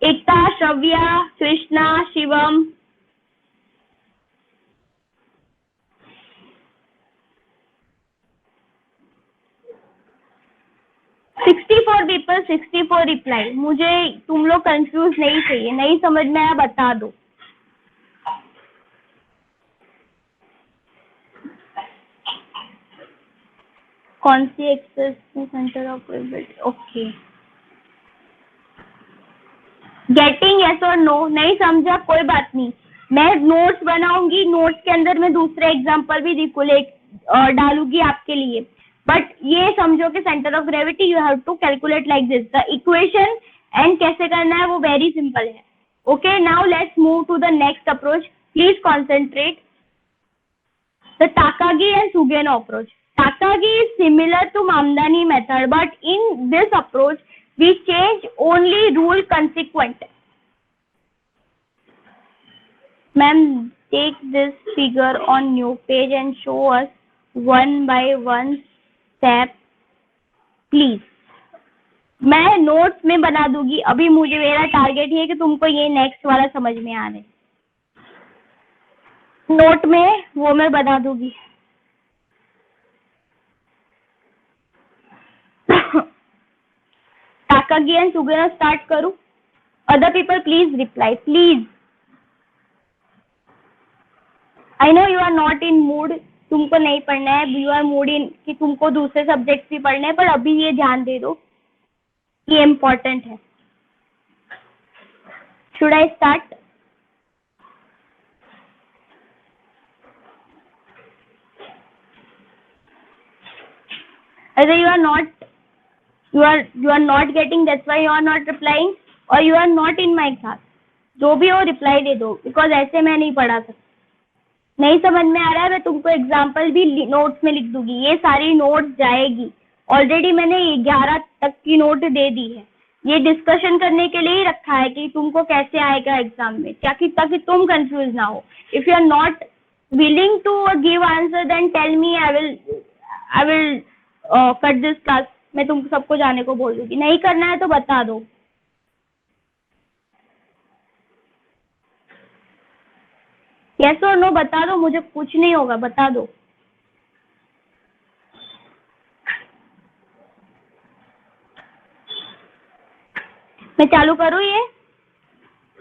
Ekta, Shravya, Krishna, Shivam. 64 people, 64 reply. मुझे तुम लोग confuse नहीं चाहिए. नहीं समझ में आया बता दो. कौन सी एक्सेस में centre of gravity? Okay, getting yes और नो. नहीं समझा कोई बात नहीं. मैं नोट्स बनाऊंगी, नोट्स के अंदर मैं दूसरे एग्जांपल भी डालूंगी आपके लिए. बट ये समझो कि centre of gravity you have to calculate like this. The equation and कैसे करना है वो वेरी सिंपल है. Okay, now let's move to the next approach. Please concentrate. The Takagi and Sugeno approach. Takagi is similar to Mamdani method, but in this approach we change only rule consequent. Ma'am, take this figure on new page and show us one by one step, please. मैं notes में बना दूंगी. अभी मुझे मेरा target ये है कि तुमको ये नेक्स्ट वाला समझ में आ रहे. नोट में वो मैं बना दूंगी. Takagi and Sugeno start करूं. Other people please reply, please. I know you are not in mood. तुमको नहीं पढ़ना है. You are mood in कि तुमको दूसरे सब्जेक्ट भी पढ़ने हैं, पर अभी ये ध्यान दे दो, ये इम्पोर्टेंट है. Should I start? Either you are not getting, that's why you are not replying, or you are not in my class. जो भी हो रिप्लाई दे दो, बिकॉज ऐसे मैं नहीं पढ़ा सकती. नहीं समझ में आ रहा है, मैं तुमको एग्जाम्पल भी नोट्स में लिख दूंगी. ये सारी नोट्स जाएगी. ऑलरेडी मैंने 11 तक की नोट दे दी है. ये डिस्कशन करने के लिए ही रखा है कि तुमको कैसे आएगा एग्जाम में, ताकि तुम कंफ्यूज ना हो. If you are not willing to give answer then tell me. I will cut this class. मैं तुम सबको जाने को बोल दूंगी. नहीं करना है तो बता दो. यस और नो बता दो. मुझे कुछ नहीं होगा, बता दो. मैं चालू करूँ ये?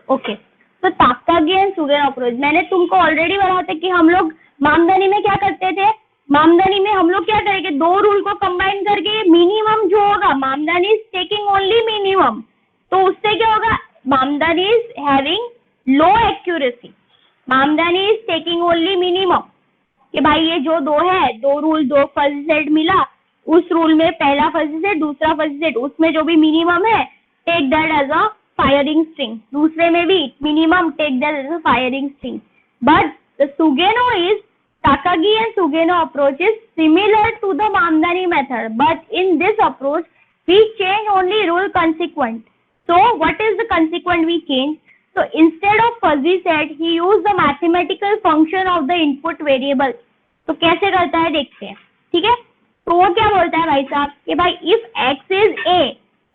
ओके. तो ताकागी एंड सुगेनो अप्रोच मैंने तुमको ऑलरेडी बताया था कि हम लोग मामदानी में क्या करते थे. मामदानी में हम लोग क्या करेंगे, दो रूल को कंबाइन करके मिनिमम जो होगा, Mamdani is taking only minimum, तो उससे क्या होगा, Mamdani is having low accuracy. Mamdani is taking only minimum. कि भाई ये जो दो है, दो रूल, दो फर्जी सेट मिला, उस रूल में पहला फर्जी सेट, दूसरा फर्जी सेट, उसमें जो भी मिनिमम है take that as a firing string. दूसरे में भी minimum take that as a firing string. But the Sugeno is Takagi and Sugeno approach is similar to the Mamdani method, but in this approach we change only rule consequent. So what is the consequent we change? So instead of fuzzy set, he used the mathematical function of the input variable. तो कैसे करता है देखते हैं. ठीक है, तो वो क्या बोलता है भाई साहब कि भाई if x is a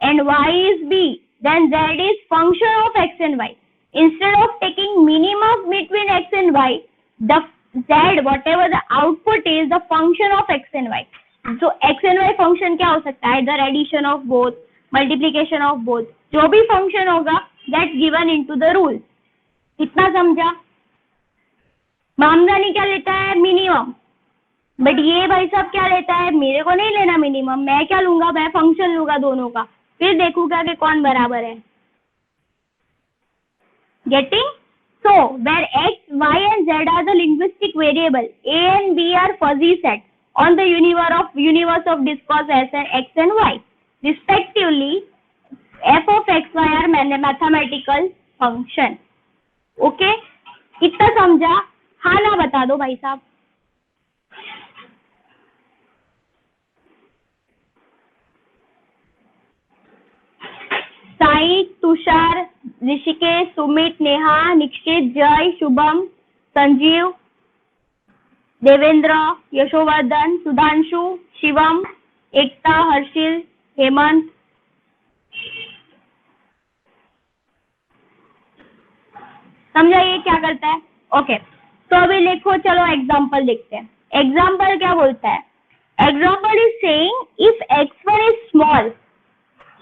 and y is b, then z is function of x and y. Instead of taking minimum between x and y, the z whatever the output is the function of x and y. So x and y function क्या हो सकता है, either addition of both, multiplication of both, जो भी function होगा that given into the rule. इतना समझा. मामदानी क्या लेता है, मिनिमम. बट ये भाई साहब क्या लेता है, मेरे को नहीं लेना मिनिमम. मैं क्या लूंगा, मैं फंक्शन लूंगा दोनों का, फिर देखूंगा कि कौन बराबर है. Getting? So, where x, y and z are the linguistic variable, a and b are fuzzy set on the universe of discourse s and x and y. Respectively, f of x y are mathematical function. Okay, इतना समझा? हाँ ना बता दो भाई साहब। साई, तुषार, ऋषिकेश, सुमित, नेहा, निक्षित, जय, शुभम, संजीव, देवेंद्र, यशोवर्धन, सुधांशु, शिवम, एकता, हर्षिल, हेमंत। समझा ये क्या करता है? ओके, तो अभी लिखो, चलो एग्जाम्पल देखते हैं। एग्जाम्पल क्या बोलता है? Example is saying if x1 is small,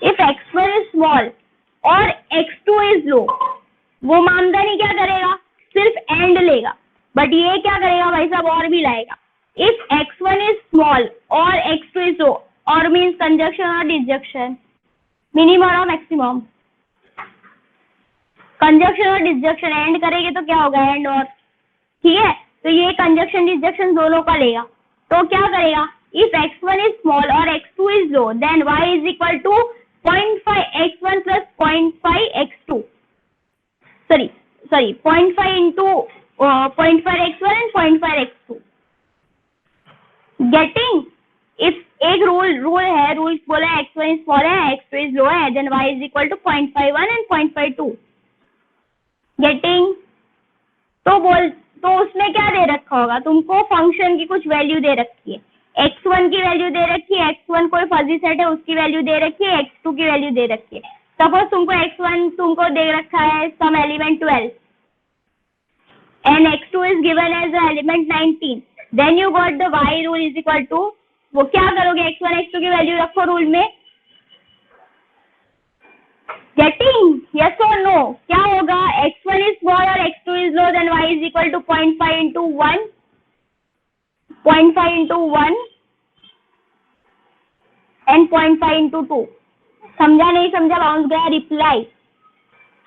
if x1 is small और x2 is low, वो मामदानी क्या करेगा? सिर्फ एंड लेगा, बट ये क्या करेगा भाई साहब? और भी लाएगा। इफ x1 is small और x2 is low, और मीन्स कंजक्शन और डिसजंक्शन, मिनिमम और मैक्सिमम। कंजक्शन और डिसजंक्शन एंड करेंगे तो क्या होगा? एंड और। ठीक है, तो ये कंजक्शन डिसजंक्शन दोनों का लेगा, तो क्या करेगा? इफ x1 is small और x2 is low, then y is equal to 0.5 x1 plus 0.5 x2. Sorry, 0.5 into 0.5 x1 and 0.5 x2. Getting? If एक रूल है, रूल बोला x1 is small है, x2 is low है, then y is equal to 0.51 and 0.52. Getting? तो उसमें क्या दे रखा होगा तुमको? फंक्शन की कुछ वैल्यू दे रखी है, x1 की वैल्यू दे रखी है, x1 कोई फजी सेट है उसकी वैल्यू दे रखी है, x2 की वैल्यू दे रखी है। सपोज तुमको x1 तुमको दे रखा है some element 12 and x2 is given as the element 19, then you got the y rule is equal to, वो क्या करोगे? x1 x2 की वैल्यू रखो रूल में। Getting? Yes or no? क्या होगा? x1 is small और x2 is low, then y is equal to 0.5 into 1, 0.5 into 1 and 0.5 into 2. समझा नहीं समझा? बाउंस गया रिप्लाई।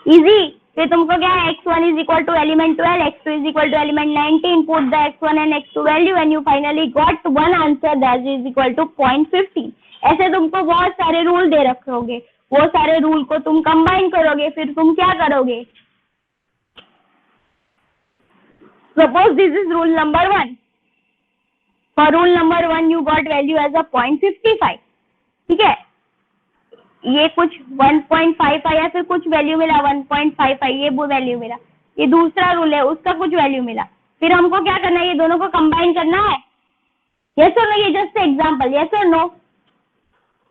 इजी। फिर तुमको क्या है? x1 is equal to element 12, x2 is equal to element 19, put the x1 and x2 value and you finally got one answer that is equal to 0.15. ऐसे तुमको बहुत सारे रूल दे रखे होंगे, वो सारे रूल को तुम कंबाइन करोगे, फिर तुम क्या करोगे? Suppose this is rule number 1. For rule number 1 you got value as a 0.55. ठीक है, ये कुछ 1.55 या फिर कुछ वैल्यू मिला 1.55, ये वो वैल्यू मिला। ये दूसरा रूल है, उसका कुछ वैल्यू मिला। फिर हमको क्या करना है? ये दोनों को कंबाइन करना है। यस और नो? ये जस्ट एग्जांपल, यस और no?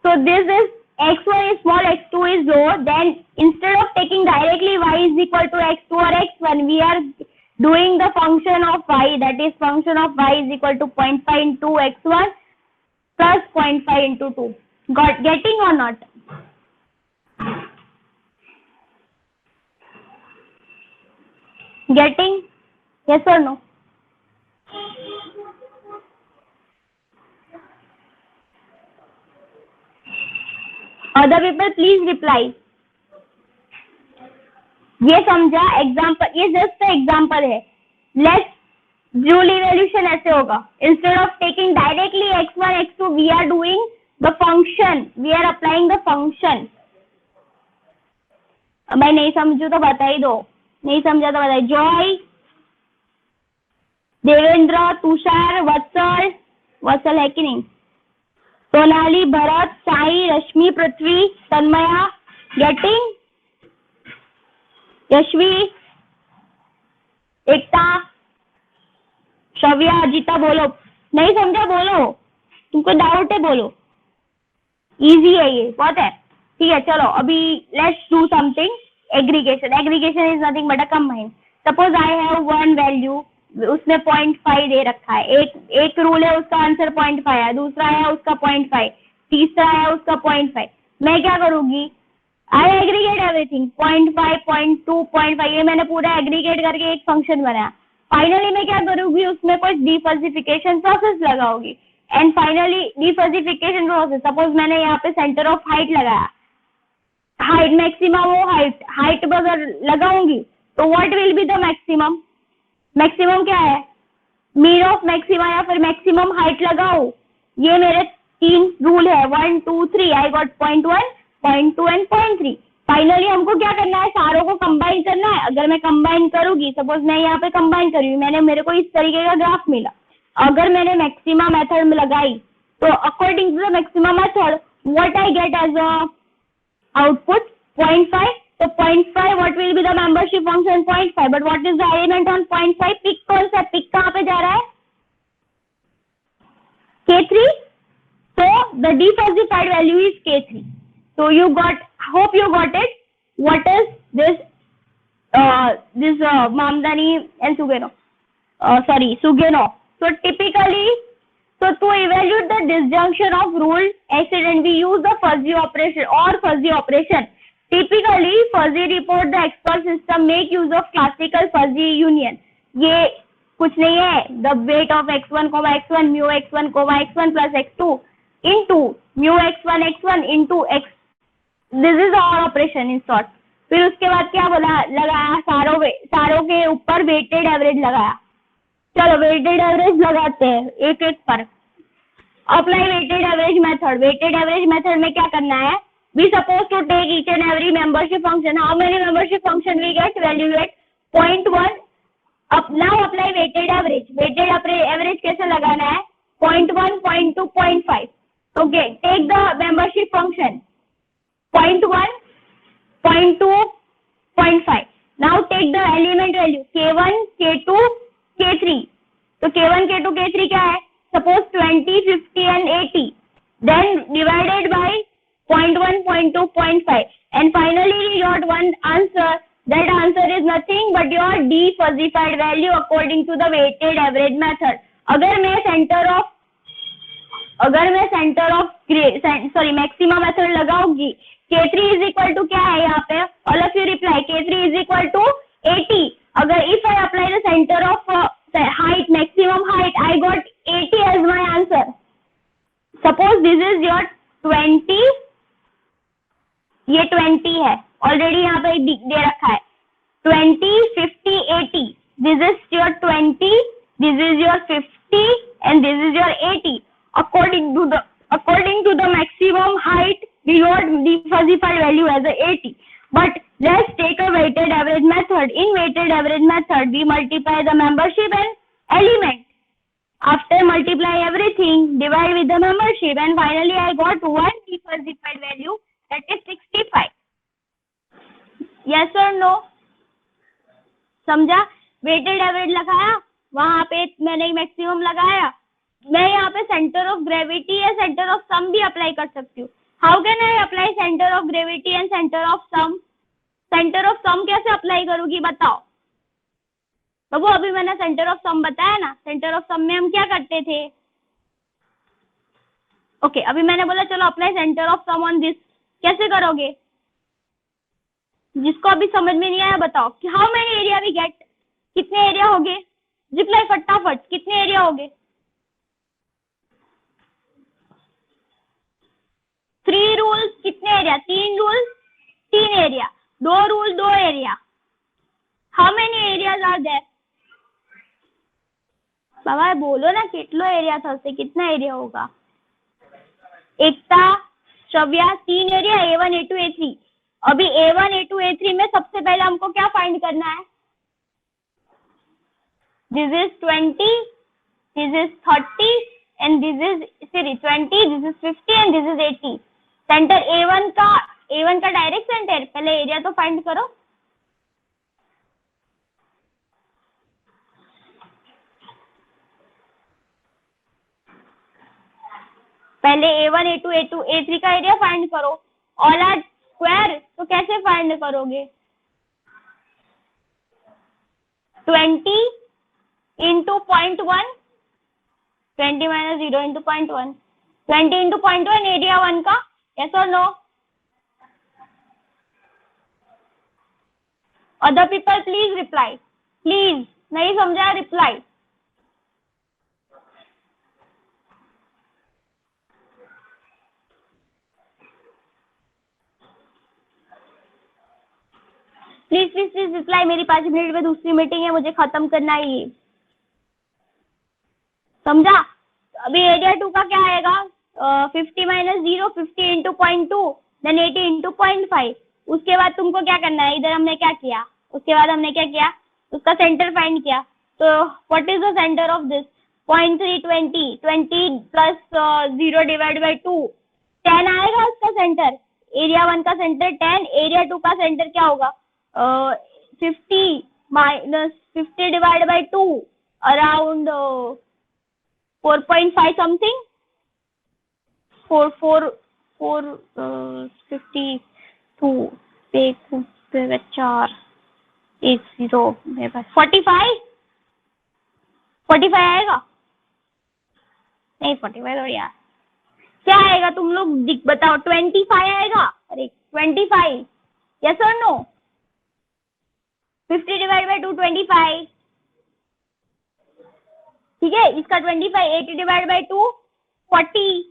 So this is x1 is small, x2 is low, then instead of taking directly y is equal to x2 or x1, we are doing the function of y, that is function of y is equal to 0.5 into x1 plus 0.5 into 2. Getting or not? Getting? Yes or no? Other people please reply. ये समझा? Example, ये just example है। Let's rule evolution ऐसे होगा, instead of taking directly x1 x2 we are doing the function, we are applying the function. मैं नहीं समझू तो बता ही दो, नहीं समझा तो बताइए। जॉय, देवेंद्र, तुषार, वत्सल है कि नहीं? सोनाली, भरत, साई, रश्मि, पृथ्वी, तन्मया। गेटिंग? यशवी, एकता, श्रव्या, अजिता बोलो। नहीं समझा बोलो, तुमको डाउट है बोलो। इजी है ये, बहुत है। ठीक है, चलो अभी let's do something. Aggregation. Aggregation is nothing but a combine. Suppose I have one value, उसमें 0.5 दे रखा है। एक रूल है, उसका आंसर 0.5 है, दूसरा है उसका 0.5, तीसरा है उसका 0.5। मैं क्या करूंगी? आई एग्रीगेट एवरीथिंग, 0.5, 0.2, 0.5, ये मैंने पूरा एग्रीगेट करके एक फंक्शन बनाया। फाइनली मैं क्या करूंगी? उसमें कुछ डिफजिफिकेशन प्रोसेस लगाऊंगी एंड फाइनली डिफजिफिकेशन प्रोसेस, सपोज मैंने यहाँ पे सेंटर ऑफ हाइट लगाया, हाइट मैक्सिमम, वो हाइट अगर लगाऊंगी तो what will be the maximum? Maximum क्या है? मीन ऑफ मैक्सिमा या फिर मैक्सिमम हाइट लगाओ। ये मेरे 3 रूल है, 1 2 3। I got 0.1, 0.2 and 0.3। फाइनली हमको क्या करना है, सारों को कंबाइन करना है। अगर मैं कंबाइन करूंगी, सपोज मैं यहाँ पे कंबाइन करूंगी, मेरे को इस तरीके का ग्राफ मिला। अगर मैंने मैक्सिमा मेथड में लगाई तो according to the maxima method what I get as a output 0.5। तो 0.5 what will be the membership function 0.5, but what is the element on 0.5? Pick कौन सा, पिक कहाँ पे जा रहा है? K3. So the defuzzified value is K3. So you got, hope you got it. What is this? Mamdani and Sugeno. Sugeno. So typically, so to evaluate the disjunction of rule accident, we use the fuzzy operation or fuzzy operation. Typically, fuzzy report the expert system make use of classical fuzzy union. ये कुछ नहीं है, the weight of x1, x1, mu x1, x1 plus x2 into mu x1 into x. This is our operation in short. फिर उसके बाद क्या बोला, लगाया सारों के ऊपर वेटेड एवरेज लगाया। चलो वेटेड एवरेज लगाते हैं एक एक पर। Apply weighted average method. Weighted average method में क्या करना है, we suppose to take each and every membership function. How many membership function we get? Value get 0.1। अब now apply weighted average. Weighted average कैसे लगाना है? 0.1, 0.2, 0.5। Okay, take the membership function 0.1, 0.2, 0.5। Now take the element value K1, K2, K3। तो K1, K2, K3 क्या है? Suppose 20, 50 and 80, then divided by 0.1, 0.2, 0.5, and finally we got one answer. That answer is nothing but your defuzzified value according to the weighted average method. अगर मैं centre of maxima method लगाऊंगी, K3 is equal to क्या है यहाँ पे? All of you reply. K3 is equal to 80. अगर if I apply the center of height, maximum height, I got 80 as my answer. Suppose this is your 20, ये 20 है, already यहाँ पे दे रखा है 20, 50, 80। This is your 20, this is your 50 and this is your 80. According to the maximum height, we got defuzzified value as a 80. But let's take a weighted average method. In weighted average method, we multiply the membership and element. After multiply everything, divide with the membership, and finally I got one defuzzified value, that is 65. Yes or no? समझा? Weighted average लगाया, वहां पे मैंने maximum लगाया। मैं यहाँ पे centre of gravity या सेंटर ऑफ सम भी अप्लाई कर सकती हूँ। How can I apply centre of gravity and centre of sum? Centre of sum कैसे अप्लाई करूंगी बताओ बाबू? अभी मैंने सेंटर ऑफ सम बताया ना। सेंटर ऑफ सम में हम क्या करते थे? ओके, अभी मैंने बोला चलो apply centre of sum on this. कैसे करोगे? जिसको अभी समझ में नहीं आया बताओ कि how many area we get? कितने एरिया हो गए? रिप्लाई फटाफट, कितने एरिया हो गए? 3 रूल्स, कितने area? 3 rules, 3 area. 2 rule, 2 area. How many areas are there? बाबा बोलो ना, कितनो एरिया था उससे, कितना एरिया होगा? Ekta, Shravya, 3 area, A1, A2, A3। अभी A1, A2, A3 में सबसे पहले हमको क्या फाइंड करना है? This is 20, this is 30 and this is 20, this is 50 and this is 80। Centre A1 का डायरेक्ट सेंटर। पहले एरिया तो फाइंड करो। पहले A1, A2, A3 का एरिया फाइंड करो। ऑल आर स्क्वायर, तो कैसे फाइंड करोगे? 20 into 0.1, 20 minus 0 into 0.1, 20 into 0.1 area 1 का। yes or no? Other people please reply. Please, नहीं समझा? reply. Please reply. मेरी 5 मिनट में दूसरी मीटिंग है, मुझे खत्म करना है ये। समझा? अभी एरिया 2 का क्या आएगा? 50 minus 0, 50 into 0.2, देन 80 इंटू 0.5। उसके बाद तुमको क्या करना है, इधर हमने क्या किया, उसके बाद हमने क्या किया, उसका सेंटर फाइंड किया। तो what is the centre of this, 0.3 20 plus 0 divide by 2 10 आएगा उसका सेंटर। एरिया 1 का सेंटर 10, एरिया 2 का सेंटर क्या होगा 50 minus 50 divide by 2 around 4.5 something, 52 4 एक 0 मेरे पास 45 आएगा, नहीं 45 थोड़ी यार, क्या आएगा तुम लोग बताओ, 25 आएगा, अरे 25, यस और नो, 50 डिवाइड बाई 2 25, ठीक है, इसका 25, 80 डिवाइड बाई 2 40,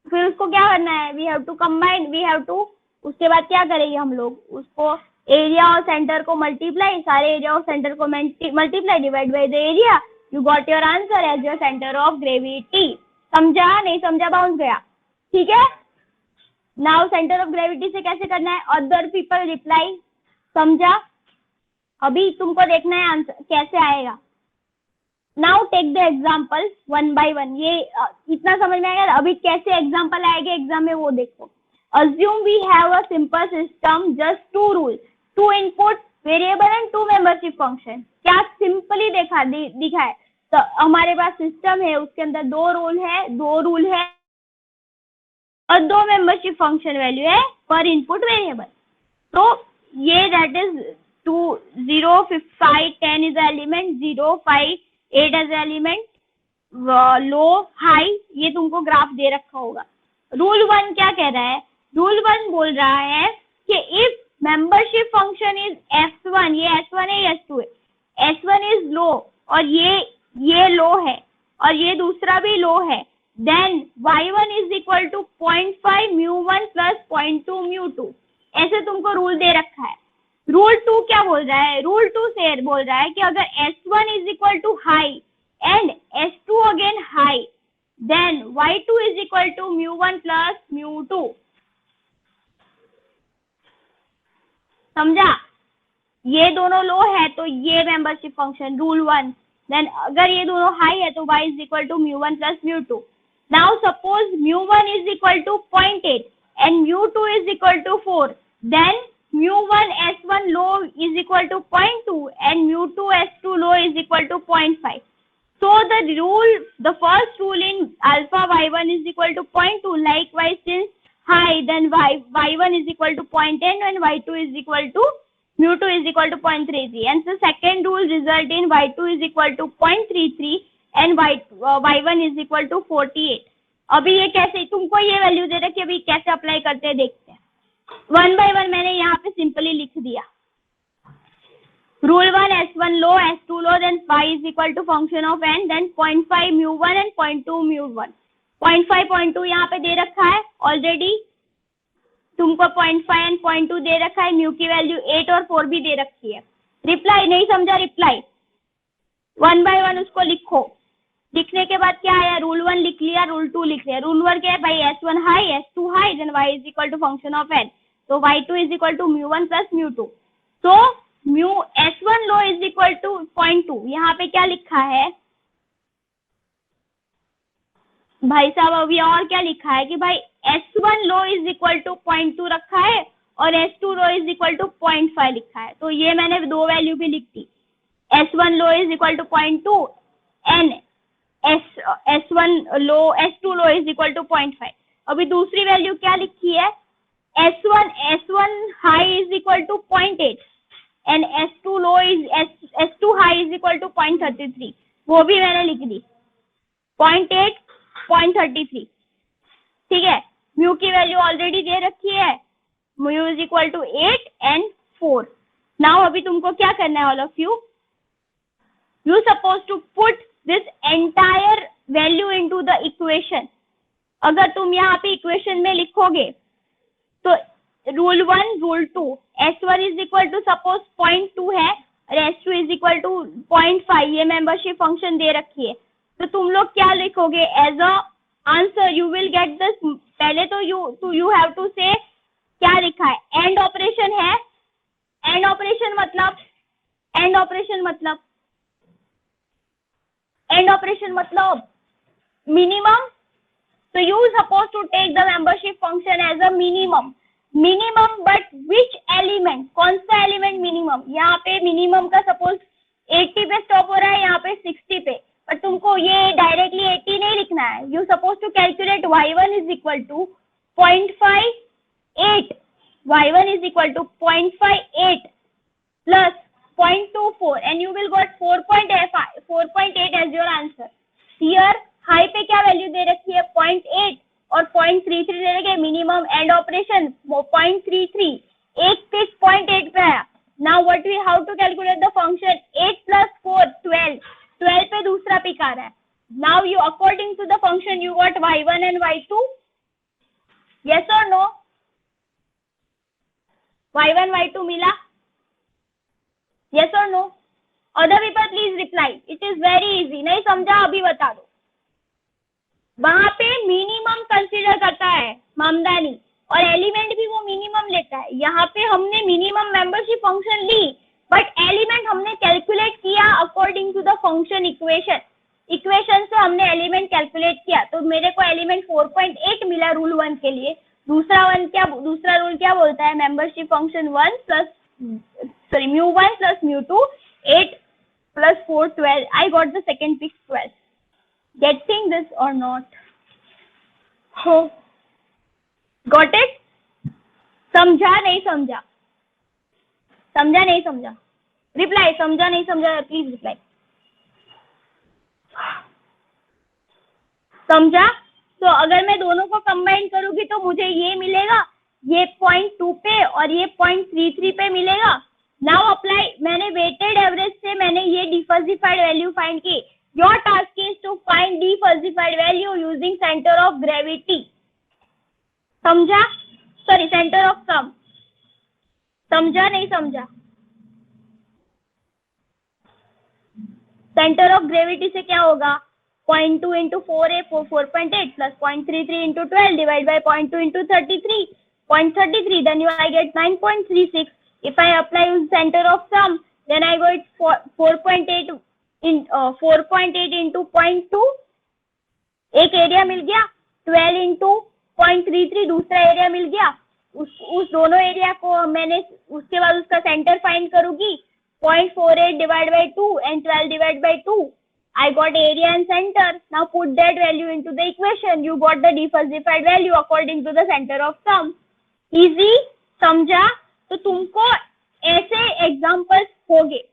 फिर उसको क्या करना है, we have to combine, we have to, उसके बाद क्या करेंगे हम लोग, उसको एरिया और सेंटर को मल्टीप्लाई, सारे एरिया और सेंटर को multiply divide by the area, you got your answer as your centre of gravity. समझा, नहीं समझा, बाउंस गया, ठीक है। नाउ सेंटर ऑफ ग्रेविटी से कैसे करना है, अदर पीपल रिप्लाई, समझा। अभी तुमको देखना है आंसर कैसे आएगा। Now take the example 1 by 1, ये इतना समझ में आएगा। अभी कैसे एग्जाम्पल आएगा एग्जाम में वो देखो। Assume we have a simple system, just 2 rules, 2 input variable and 2 membership function। क्या सिंपली दिखा है, तो हमारे पास सिस्टम है, उसके अंदर 2 रूल है और 2 मेंबरशिप फंक्शन वैल्यू है पर इनपुट वेरिएबल। तो ये that is 2 0 5 10 is element, 0 5 8 as element, low high, ये तुमको ग्राफ दे रखा होगा। रूल 1 क्या कह रहा है, रूल 1 बोल रहा है कि if membership function is S1, ये S1 है, S2 है, S1 इज लो और ये लो है और ये दूसरा भी लो है, then y1 is equal to 0.5 μ1 plus 0.2 μ2, ऐसे तुमको रूल दे रखा है। रूल 2 क्या बोल रहा है, रूल 2 से बोल रहा है कि अगर S1 is equal to high and S2 again high, then y2 is equal to μ1 plus μ2। समझा, ये दोनों लो है तो ये मेंबरशिप फंक्शन रूल 1, देन अगर ये दोनों हाई है तो y is equal to μ1 plus μ2। Now suppose μ1 is equal to 0.8 and μ2 is equal to 4, then μ1 S1 low is equal to 0.2 and μ2 S2 low is equal to 0.5. So the first rule in alpha y1 is equal to 0.2, likewise since high, then y1 is equal to 0.10 and y2 is equal to μ2 is equal to 0.33, and the second rule result in y2 is equal to 0.33 and y1 is equal to 48। अभी ये कैसे, तुमको ये value दे रखी है, अभी कैसे apply करते हैं देखते हैं। 1 by 1 मैंने यहाँ पे सिंपली लिख दिया। Rule 1 S1 low, S2 low, then y is equal to function of n, then 0.5 μ1 and 0.2 μ1। 0.5 0.2 यहाँ पे दे रखा है ऑलरेडी, तुमको 0.5 एंड 0.2 दे रखा है, म्यू की वैल्यू 8 और 4 भी दे रखी है। रिप्लाई नहीं समझा, रिप्लाई 1 by 1 उसको लिखो। लिखने के बाद क्या आया, रूल 1 लिख लिया, रूल 2 लिख लिया। रूल 1 क्या है भाई, S1 high S2 high, then y is equal to function of n, तो y2 is equal to μ1 plus μ2। तो mu S1 low is equal to 0.2, यहाँ पे क्या लिखा है भाई साहब, अभी और क्या लिखा है कि भाई S1 low is equal to 0.2 रखा है और S2 low is equal to 0.5 लिखा है। तो ये मैंने 2 वैल्यू भी लिख दी, S1 low is equal to 0.2 and S1 low S2 low is equal to 0.5। अभी दूसरी वैल्यू क्या लिखी है, S1 high is equal to 0.8 and S2 low is S2 high is equal to 0.33, वो भी मैंने लिख दी 0.8 0.33, ठीक है। म्यू की वैल्यू ऑलरेडी दे रखी है, mu is equal to 8 and 4। Now अभी तुमको क्या करना है, all of you suppose to put this entire value into the equation. अगर तुम यहाँ पे इक्वेशन में लिखोगे तो rule 1 rule 2, S1 is equal to suppose 0.2 है और S2 इज इक्वल टू 0.5, ये मेंबरशिप फंक्शन दे रखी है। तो तुम लोग क्या लिखोगे as a answer, you will get this. पहले तो you have to say operation मतलब, एंड ऑपरेशन मतलब, एंड ऑपरेशन मतलब minimum. So you supposed to take the membership function as a minimum. Minimum but which element? कौन सा element minimum? यहाँ पे minimum का सपोज 80 पे स्टॉप हो रहा है, यहाँ पे 60 पे, पर तुमको ये डायरेक्टली 80 नहीं लिखना है. You suppose to calculate y1 is equal to 0.58. y1 is equal to 0.58 plus 0.24 and you will got 4.8 as your answer. Here high पे क्या वैल्यू दे रखी है? 0.8 और 0.33 दे रखे. मिनिमम एंड ऑपरेशन 0.33, एक पिक 0.8 पे आया. Now what we how to calculate the function? 8 plus 4 12. 12 पे दूसरा पिक आ रहा है. Now you according to the function you got y1 and y2. yes or no? y1 y2 मिला? yes or no? other people please reply. it is very easy. नहीं समझा अभी बता दो. वहां पे मिनिमम कंसीडर करता है मामदानी और एलिमेंट भी वो मिनिमम लेता है. यहाँ पे हमने मिनिमम मेंबरशिप फंक्शन ली बट एलिमेंट हमने कैलकुलेट किया according to the function equation. Equation से हमने एलिमेंट कैलकुलेट किया तो मेरे को एलिमेंट 4.8 मिला रूल 1 के लिए. दूसरा रूल क्या बोलता है? Membership function 1 plus μ1 plus μ2 8 plus 4 12. I got the second pick 12. Getting this or not? Oh, got it? समझा नहीं समझा? समझा नहीं समझा? रिप्लाई. समझा नहीं समझा प्लीज रिप्लाई. समझा? तो अगर मैं दोनों को कंबाइन करूंगी तो मुझे ये मिलेगा, ये 0.2 पे और ये 0.33 पे मिलेगा. Now apply. मैंने वेटेड एवरेज से मैंने ये डिफल्सिफाइड वैल्यू फाइंड की. Your task is to find defalsified value using center of gravity. समझा? सॉरी, सेंटर ऑफ सम. समझा नहीं समझा? सेंटर ऑफ ग्रेविटी से क्या होगा? 0.2 into 4a 4.8 plus 0.33 into 12 divided by 0.2 into 0.33 then I get 9.36. If I apply center of sum then I got 4.8 into 0.2. एक area मिल गया. 12 into 0.33 दूसरा एरिया मिल गया. उस दोनों एरिया को मैंने उसके बाद उसका सेंटर फाइंड करूंगी. 0.48 divided by 2 and 12 divided by 2. I got area and center. Now put that value into the equation. You got the defalsified value according to the center of sum. Easy? समझा? तो तुमको ऐसे examples होंगे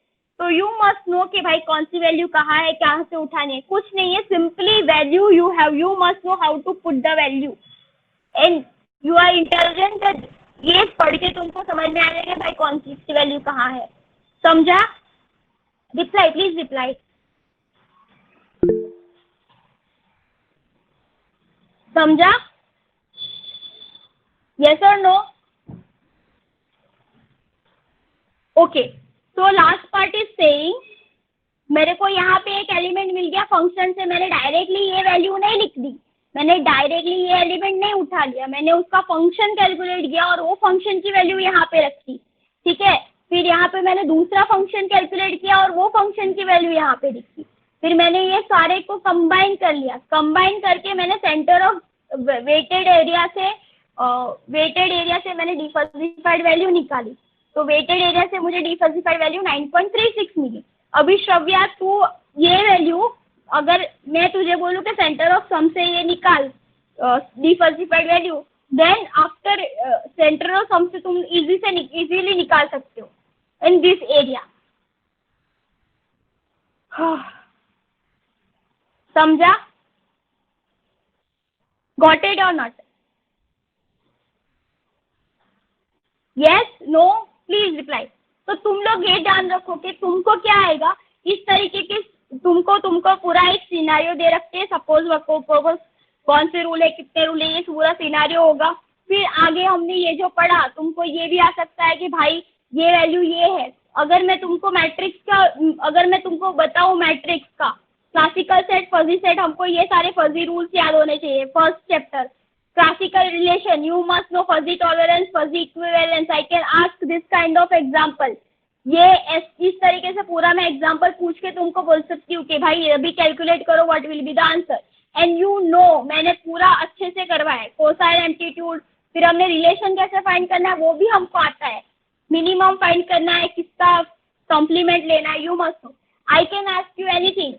तो you must no कि भाई कौन सी value कहाँ है, कहाँ से उठानी है. कुछ नहीं है, simply value you have. You must know how to put the value and you are intelligent. ये पढ़ के तुमको समझ में आ जाएगा भाई कौन सी वैल्यू कहाँ है. समझा? Reply please reply. समझा? यस और नो? ओके. तो लास्ट पार्ट इज सेइंग मेरे को यहाँ पे एक एलिमेंट मिल गया फंक्शन से. मैंने डायरेक्टली ये वैल्यू नहीं लिख दी. मैंने डायरेक्टली ये एलिमेंट नहीं उठा लिया. मैंने उसका फंक्शन कैलकुलेट किया और वो फंक्शन की वैल्यू यहाँ पे रखी. ठीक है. फिर यहाँ पे मैंने दूसरा फंक्शन कैलकुलेट किया और वो फंक्शन की वैल्यू यहाँ पे लिखी. फिर मैंने ये सारे को कंबाइन कर लिया. कंबाइन करके मैंने सेंटर ऑफ वेटेड एरिया से मैंने डिफल्सिफाइड वैल्यू निकाली. तो वेटेड एरिया से मुझे डिफल्सिफाइड वैल्यू 9.36 मिली. अभी श्रव्या तू ये वैल्यू अगर मैं तुझे बोलूँ कि सेंटर ऑफ सम से ये निकाल defuzzified value, then after center of sum से तुम इजीली निकाल सकते हो इन दिस एरिया. समझा? गॉट इट और not? Yes no please reply. तो तुम लोग ये ध्यान रखो कि तुमको क्या आएगा. इस तरीके के तुमको पूरा एक सिनारियो दे रखते हैं. सपोज कौन से रूल है, कितने रूल है, ये पूरा सिनारियो होगा. फिर आगे हमने ये जो पढ़ा तुमको ये भी आ सकता है कि भाई ये वैल्यू ये है. अगर मैं तुमको बताऊं मैट्रिक्स का क्लासिकल सेट, फजी सेट, हमको ये सारे फजी रूल्स याद होने चाहिए. First chapter classical relation, you must know fuzzy tolerance, fuzzy equivalence. I can ask this kind of example. ये इस तरीके से पूरा मैं एग्जांपल पूछ के तुमको बोल सकती हूँ कि भाई अभी कैलकुलेट करो what will be the answer, and you know मैंने पूरा अच्छे से करवाया है, कोसाइन एम्पलीट्यूड, फिर हमने रिलेशन कैसे फाइंड करना है वो भी हमको आता है, मिनिमम फाइंड करना है, किसका कॉम्प्लीमेंट लेना है, you must no. I can ask you anything,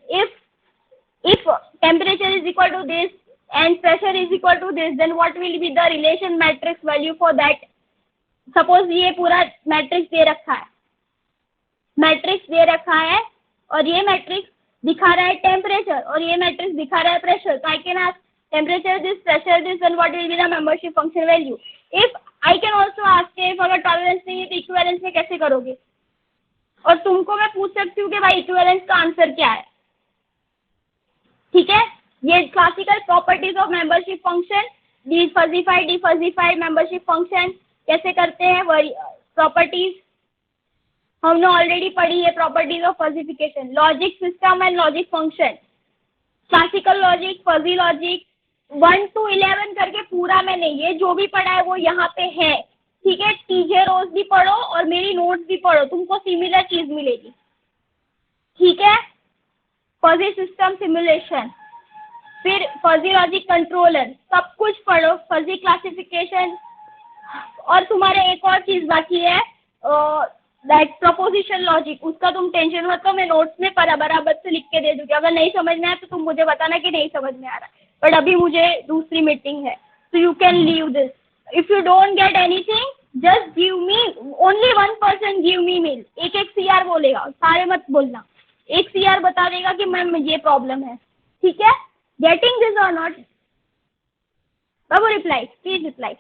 if temperature is equal to this and pressure is equal to this, then what will be the relation matrix value for that. Suppose ये पूरा matrix दे रखा है और ये matrix दिखा रहा है temperature और ये मैट्रिक्स दिखा रहा है प्रेशर, तो I can ask temperature this, pressure this, and what will be the membership function value. If I can also ask if अगर टॉलरेंस नहीं है तो इक्विवेलेंस में कैसे करोगे, और तुमको मैं पूछ सकती हूँ कि भाई इक्विवेलेंस का आंसर क्या है. ठीक है, ये classical properties of membership function, defuzzified membership function कैसे करते हैं, प्रॉपर्टीज हमने ऑलरेडी पढ़ी है, properties of fuzzification, logic system and logic function, classical logic, fuzzy logic, 1 to 11 करके पूरा मैंने ये जो भी पढ़ा है वो यहाँ पे है. ठीक है, टीजे रोज भी पढ़ो और मेरी नोट्स भी पढ़ो, तुमको सिमिलर चीज मिलेगी. ठीक है, फजी सिस्टम सिमुलेशन, फिर फजी लॉजिक कंट्रोलर, सब कुछ पढ़ो, फजी क्लासिफिकेशन. और तुम्हारे एक और चीज बाकी है दैट प्रोपोजिशन लॉजिक, उसका तुम टेंशन मत लो, मैं नोट्स में बराबर से लिख के दे दूंगी. अगर नहीं समझ में आया तो तुम मुझे बताना कि नहीं समझ में आ रहा है, बट अभी मुझे दूसरी मीटिंग है, so you can leave this. If you don't get anything, just give me, only one person give me mail. एक CR बोलेगा, सारे मत बोलना, एक CR बता देगा कि मैम ये प्रॉब्लम है. ठीक है, getting this or not? Babu reply, please reply.